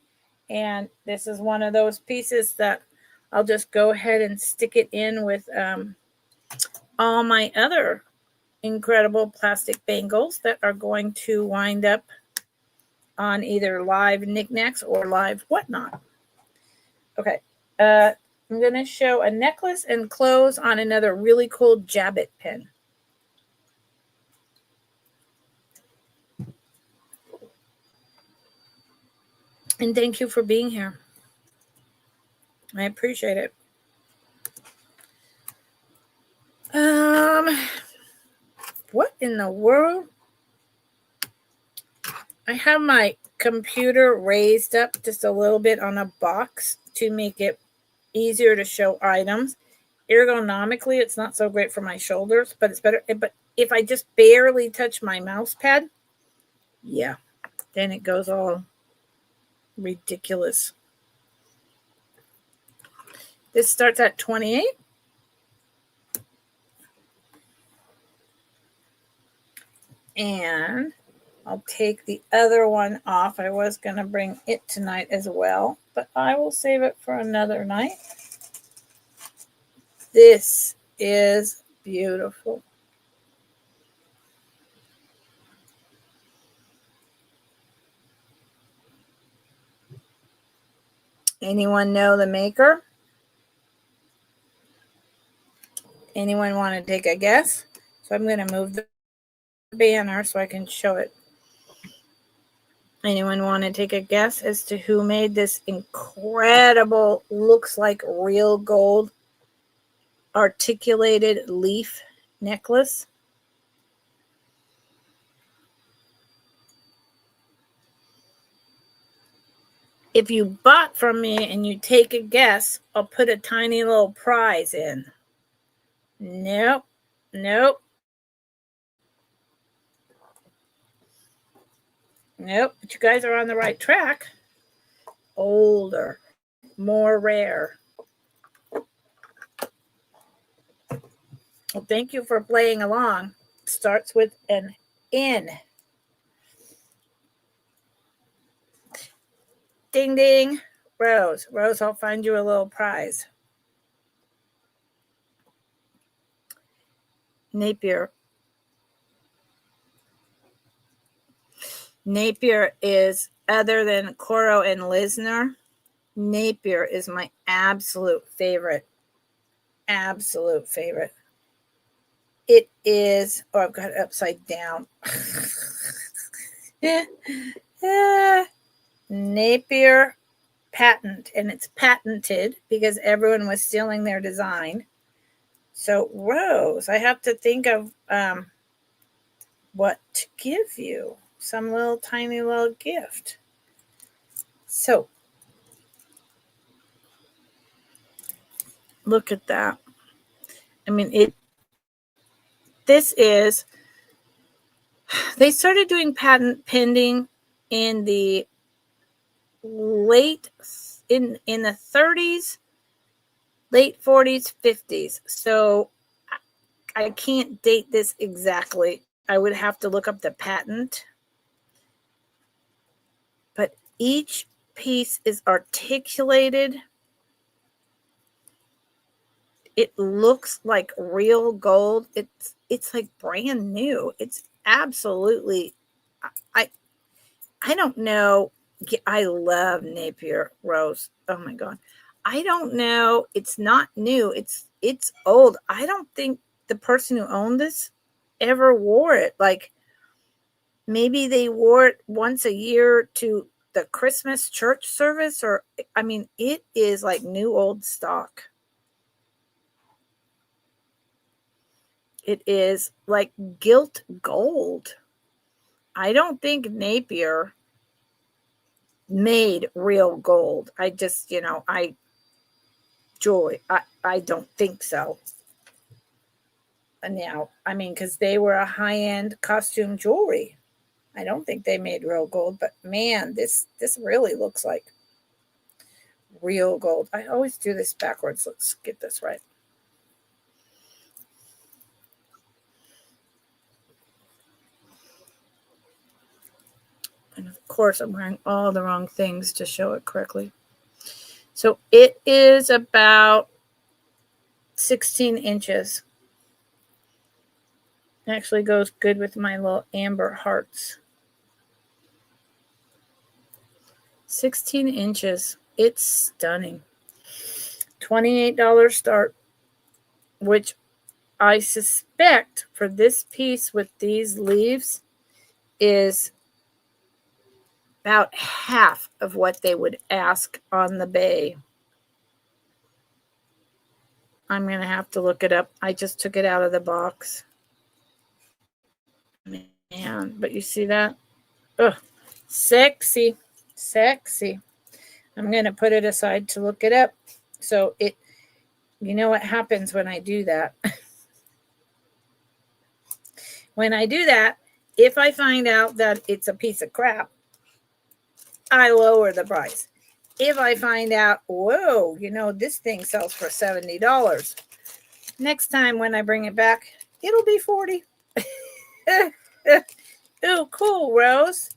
and this is one of those pieces that I'll just go ahead and stick it in with all my other incredible plastic bangles that are going to wind up on either live knickknacks or live whatnot. Okay, I'm going to show a necklace and close on another really cool Jabbit pin. And thank you for being here. I appreciate it. What in the world? I have my computer raised up just a little bit on a box to make it easier to show items. Ergonomically, it's not so great for my shoulders, but it's better. But if I just barely touch my mouse pad, yeah, then it goes all ridiculous. This starts at 28. And I'll take the other one off. I was going to bring it tonight as well, but I will save it for another night. This is beautiful. Anyone know the maker? Anyone want to take a guess? So I'm going to move the banner so I can show it. Anyone want to take a guess as to who made this incredible, looks like real gold, articulated leaf necklace? If you bought from me and you take a guess, I'll put a tiny little prize in. Nope. But you guys are on the right track. Older, more rare. Well, thank you for playing along. Starts with an N. Ding, ding. Rose, I'll find you a little prize. Napier is, other than Coro and Lisner, Napier is my absolute favorite. It is, I've got it upside down. Napier patent, and it's patented because everyone was stealing their design. So Rose, I have to think of what to give you. Some little tiny little gift. So look at that. I mean, they started doing patent pending in the late, in the 30s, late 40s, 50s. So I can't date this exactly. I would have to look up the patent. But each piece is articulated. It looks like real gold. It's like brand new. It's absolutely, I I don't know. I love Napier rose. Oh my god. I don't know. It's not new. It's old. I don't think the person who owned this ever wore it. Like maybe they wore it once a year to the Christmas church service, or I mean, it is like new old stock. It is like gilt gold. I don't think Napier made real gold. I just, I don't think so. Now, I mean, because they were a high-end costume jewelry. I don't think they made real gold, but man, this really looks like real gold. I always do this backwards. Let's get this right. And of course, I'm wearing all the wrong things to show it correctly. So it is about 16 inches. It actually goes good with my little amber hearts. 16 inches. It's stunning. $28 start, which I suspect for this piece with these leaves is about half of what they would ask on the bay. I'm going to have to look it up. I just took it out of the box. Man, but you see that? Ugh, sexy, sexy. I'm going to put it aside to look it up. So you know what happens when I do that? When I do that, if I find out that it's a piece of crap, I lower the price. If I find out, whoa, this thing sells for $70. Next time when I bring it back, it'll be $40. Oh, cool, Rose.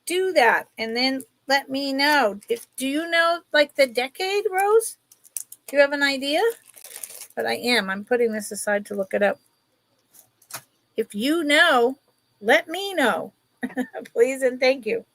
Do that. And then let me know. Do you know like the decade, Rose? Do you have an idea? But I'm putting this aside to look it up. If you know, let me know. Please and thank you.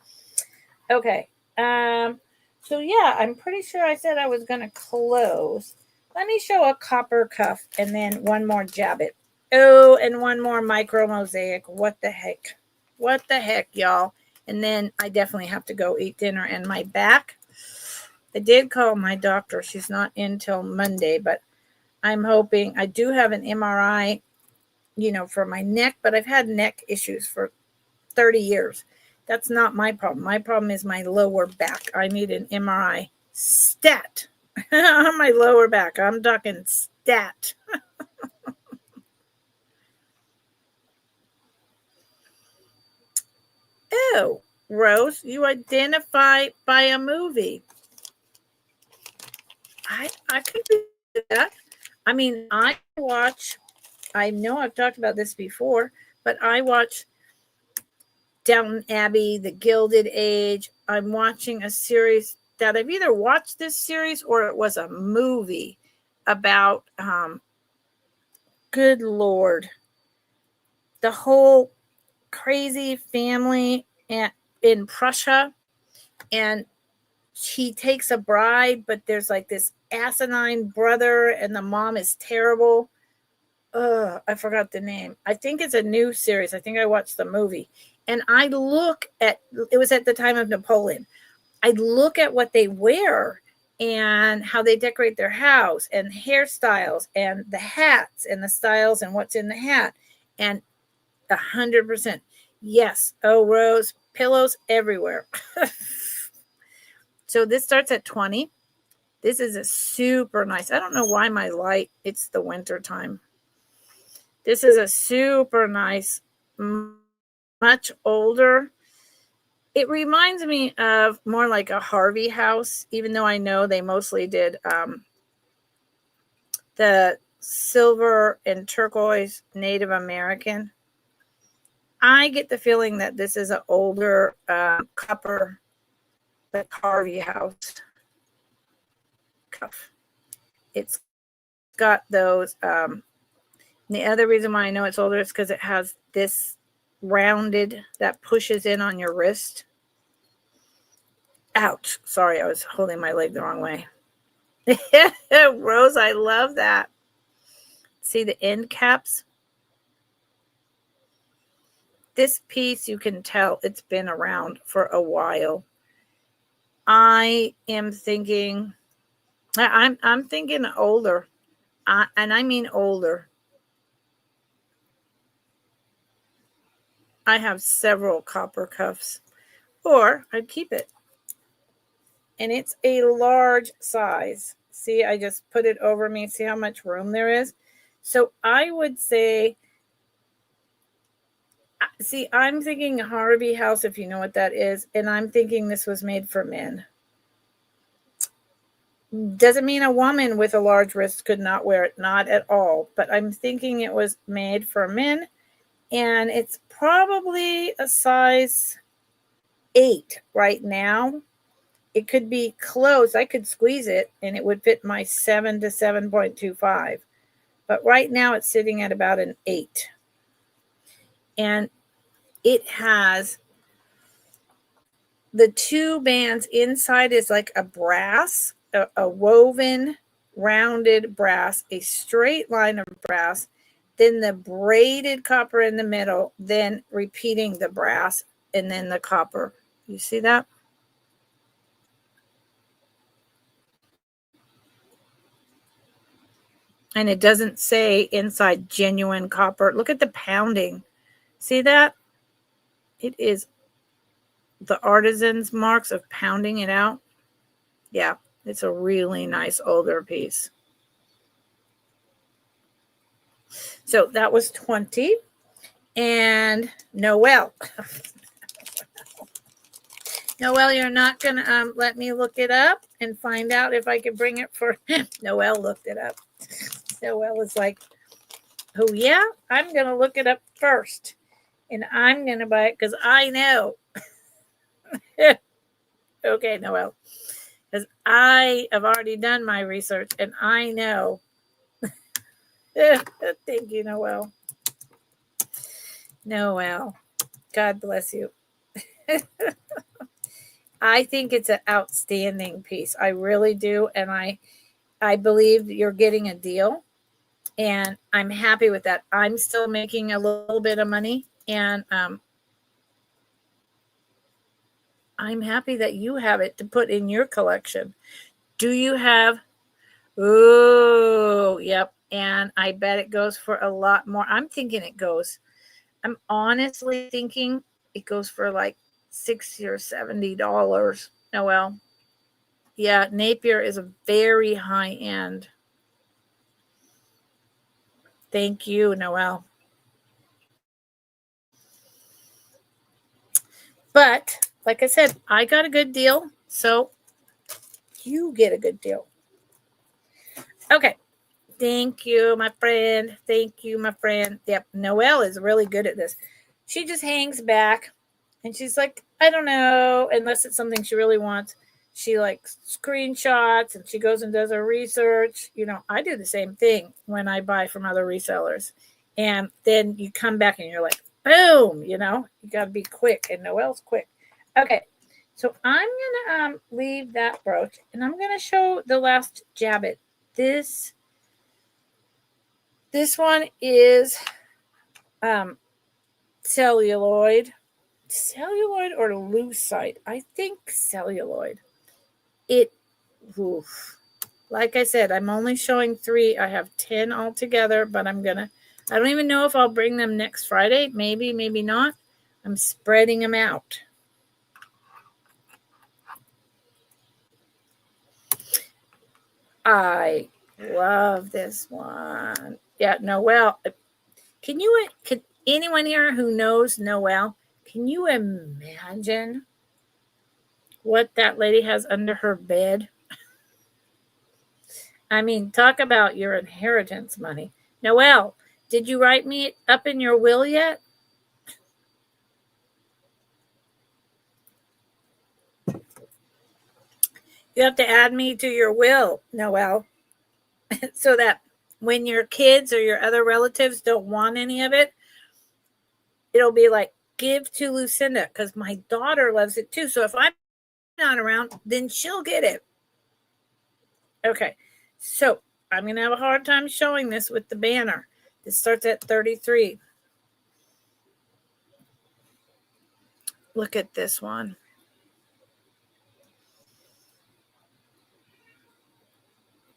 Okay. So yeah, I'm pretty sure I said I was going to close. Let me show a copper cuff and then one more jabbit. Oh, and one more micro mosaic. What the heck? What the heck, y'all? And then I definitely have to go eat dinner. And my back, I did call my doctor. She's not in till Monday, but I'm hoping. I do have an MRI, for my neck, but I've had neck issues for 30 years. That's not my problem. My problem is my lower back. I need an MRI stat on my lower back. I'm talking stat. Oh, Rose, you identify by a movie. I could do that. I mean, I know I've talked about this before, but I watch Downton Abbey, The Gilded Age. I'm watching a series that I've either watched this series or it was a movie about, good Lord, the whole crazy family in Prussia, and he takes a bride, but there's like this asinine brother and the mom is terrible. I forgot the name. I think it's a new series. I think I watched the movie. And I look at, it was at the time of Napoleon. I look at what they wear and how they decorate their house and hairstyles and the hats and the styles and what's in the hat. And 100%. Yes. Oh, Rose, pillows everywhere. So this starts at 20. This is a super nice. I don't know why my light, it's the winter time. This is a super nice, much older. It reminds me of more like a Harvey house, even though I know they mostly did the silver and turquoise Native American. I get the feeling that this is an older copper, like Harvey house cuff. It's got those. The other reason why I know it's older is because it has this rounded that pushes in on your wrist. Ouch. Sorry, I was holding my leg the wrong way. Rose, I love that. See the end caps? This piece, you can tell it's been around for a while. I am thinking, I'm thinking older, and I mean older. I have several copper cuffs, or I'd keep it. And it's a large size. See, I just put it over me. See how much room there is? So I would say, see, I'm thinking Harvey House, if you know what that is, and I'm thinking this was made for men. Doesn't mean a woman with a large wrist could not wear it, not at all. But I'm thinking it was made for men, and it's probably a size 8 right now. It could be close. I could squeeze it, and it would fit my 7 to 7.25. But right now it's sitting at about an 8. And it has the 2 bands inside is like a brass, a woven, rounded brass, a straight line of brass, then the braided copper in the middle, then repeating the brass, and then the copper. You see that? And it doesn't say inside genuine copper. Look at the pounding. See that? It is the artisan's marks of pounding it out. Yeah, it's a really nice older piece. So that was 20. And Noelle. Noelle, you're not going to let me look it up and find out if I can bring it for... Noelle looked it up. Noelle was like, oh, yeah, I'm going to look it up first. And I'm going to buy it because I know. Okay, Noelle. Because I have already done my research and I know. Thank you, Noelle. Noelle. God bless you. I think it's an outstanding piece. I really do. And I believe you're getting a deal. And I'm happy with that. I'm still making a little bit of money. And I'm happy that you have it to put in your collection. Do you have? Oh, yep. And I bet it goes for a lot more. I'm honestly thinking it goes for like $60 or $70. Noelle. Yeah, Napier is a very high end. Thank you, Noelle. But like I said, I got a good deal, so you get a good deal. Okay. Thank you, my friend. Thank you, my friend. Yep, Noelle is really good at this. She just hangs back and she's like, I don't know, unless it's something she really wants. She like screenshots and she goes and does her research. You know, I do the same thing when I buy from other resellers. And then you come back and you're like, boom, you know, you got to be quick. And Noelle's quick. Okay, so I'm going to leave that brooch and I'm going to show the last Jabbit. This one is celluloid or lucite. I think celluloid. Like I said, I'm only showing 3. I have 10 altogether, but I don't even know if I'll bring them next Friday. Maybe, maybe not. I'm spreading them out. I love this one. Yeah, Noelle. Can anyone here who knows Noelle, can you imagine what that lady has under her bed? I mean, talk about your inheritance money. Noelle, did you write me up in your will yet? You have to add me to your will, Noelle, so that when your kids or your other relatives don't want any of it, it'll be like, give to Lucinda, because my daughter loves it too. So if I'm not around, then she'll get it. Okay, so I'm going to have a hard time showing this with the banner. This starts at 33. Look at this one.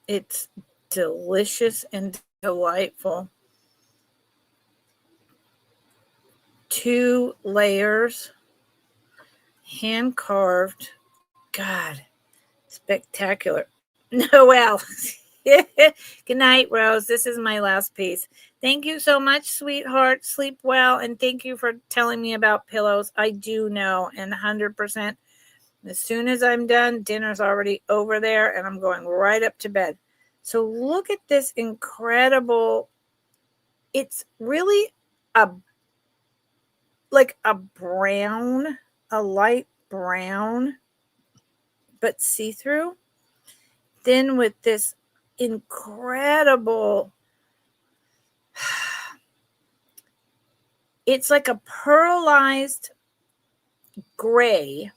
It's delicious and delightful. 2 layers, hand carved. God, spectacular. Noel. Good night, Rose. This is my last piece. Thank you so much, sweetheart. Sleep well, and thank you for telling me about pillows. I do know, and 100%. As soon as I'm done, dinner's already over there, and I'm going right up to bed. So look at this incredible. It's really like a brown, a light brown, but see-through. Then with this incredible, it's like a pearlized gray,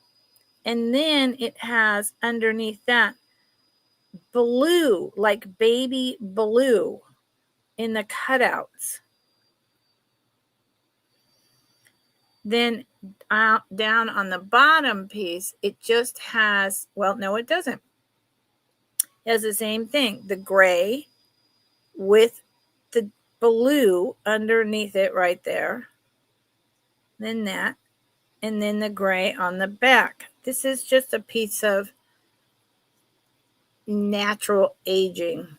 and then it has underneath that blue, like baby blue in the cutouts. Then down on the bottom piece, it just has, well, no, it doesn't. It has the same thing, the gray with the blue underneath it right there. Then that, and then the gray on the back. This is just a piece of natural aging.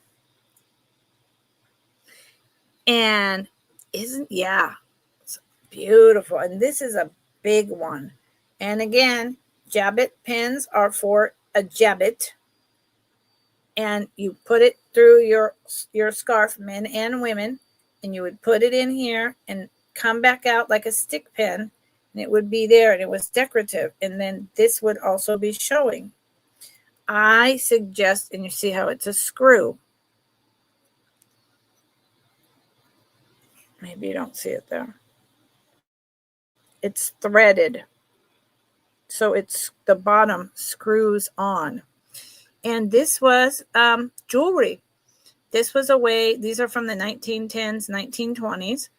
And it's beautiful. And this is a big one. And again, jabbit pins are for a jabbit. And you put it through your scarf, men and women, and you would put it in here and come back out like a stick pin, and it would be there, and it was decorative. And then this would also be showing. I suggest, and you see how it's a screw. Maybe you don't see it there. It's threaded. So it's the bottom screws on. And this was jewelry. This was a way, these are from the 1910s, 1920s.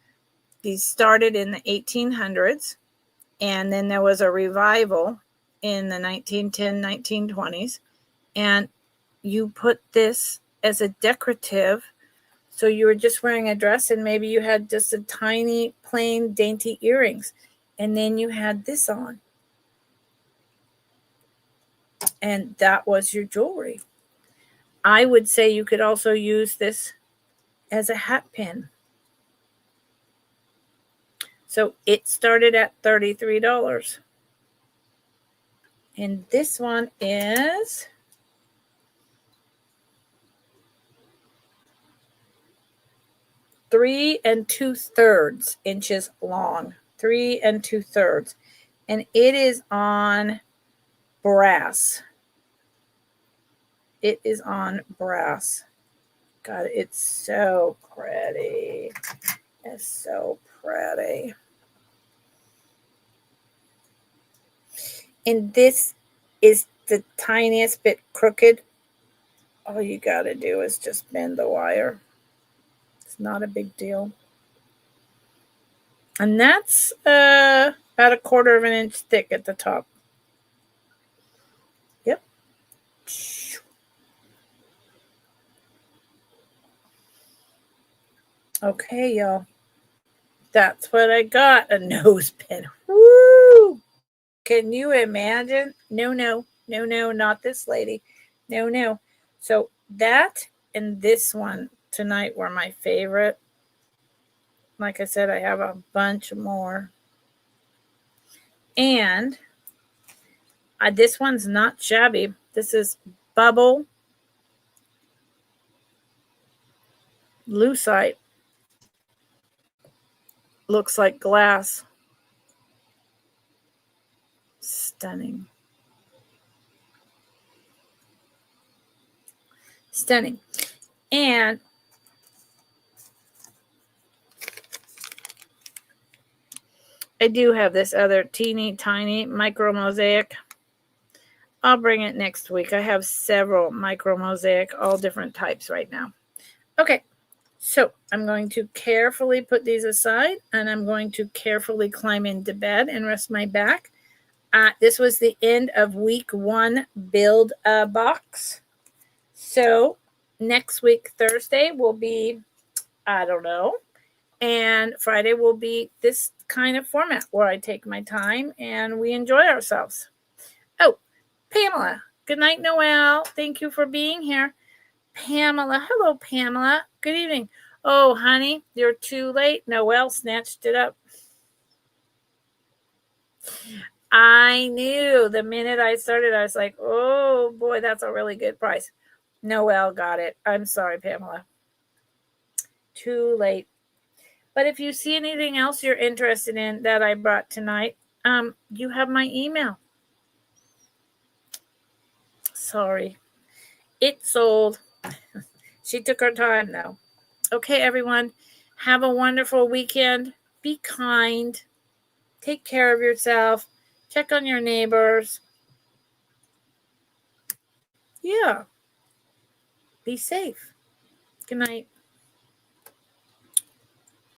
These started in the 1800s. And then there was a revival in the 1910, 1920s. And you put this as a decorative. So you were just wearing a dress and maybe you had just a tiny, plain, dainty earrings. And then you had this on. And that was your jewelry. I would say you could also use this as a hat pin. So it started at $33. And this one is three and 2/3 inches long. 3 2/3. And it is on brass. It is on brass. God, it's so pretty. It's so pretty. And this is the tiniest bit crooked. All you got to do is just bend the wire. It's not a big deal. And that's about 1/4 of an inch thick at the top. Yep. Okay, y'all. That's what I got. A nose pin. Woo! Can you imagine? No, not this lady. No. So that and this one tonight were my favorite. Like I said, I have a bunch more. And this one's not shabby. This is bubble lucite. Looks like glass. Stunning. And I do have this other teeny tiny micro mosaic. I'll bring it next week. I have several micro mosaic, all different types right now. Okay, so I'm going to carefully put these aside, and I'm going to carefully climb into bed and rest my back. This was the end of week 1 build a box. So next week, Thursday, will be, I don't know, and Friday will be this kind of format where I take my time and we enjoy ourselves. Oh, Pamela. Good night, Noelle. Thank you for being here. Pamela. Hello, Pamela. Good evening. Oh, honey, you're too late. Noelle snatched it up. I knew the minute I started, I was like, oh, boy, that's a really good price. Noelle got it. I'm sorry, Pamela. Too late. But if you see anything else you're interested in that I brought tonight, you have my email. Sorry. It sold. She took her time, though. Okay, everyone. Have a wonderful weekend. Be kind. Take care of yourself. Check on your neighbors. Yeah. Be safe. Good night.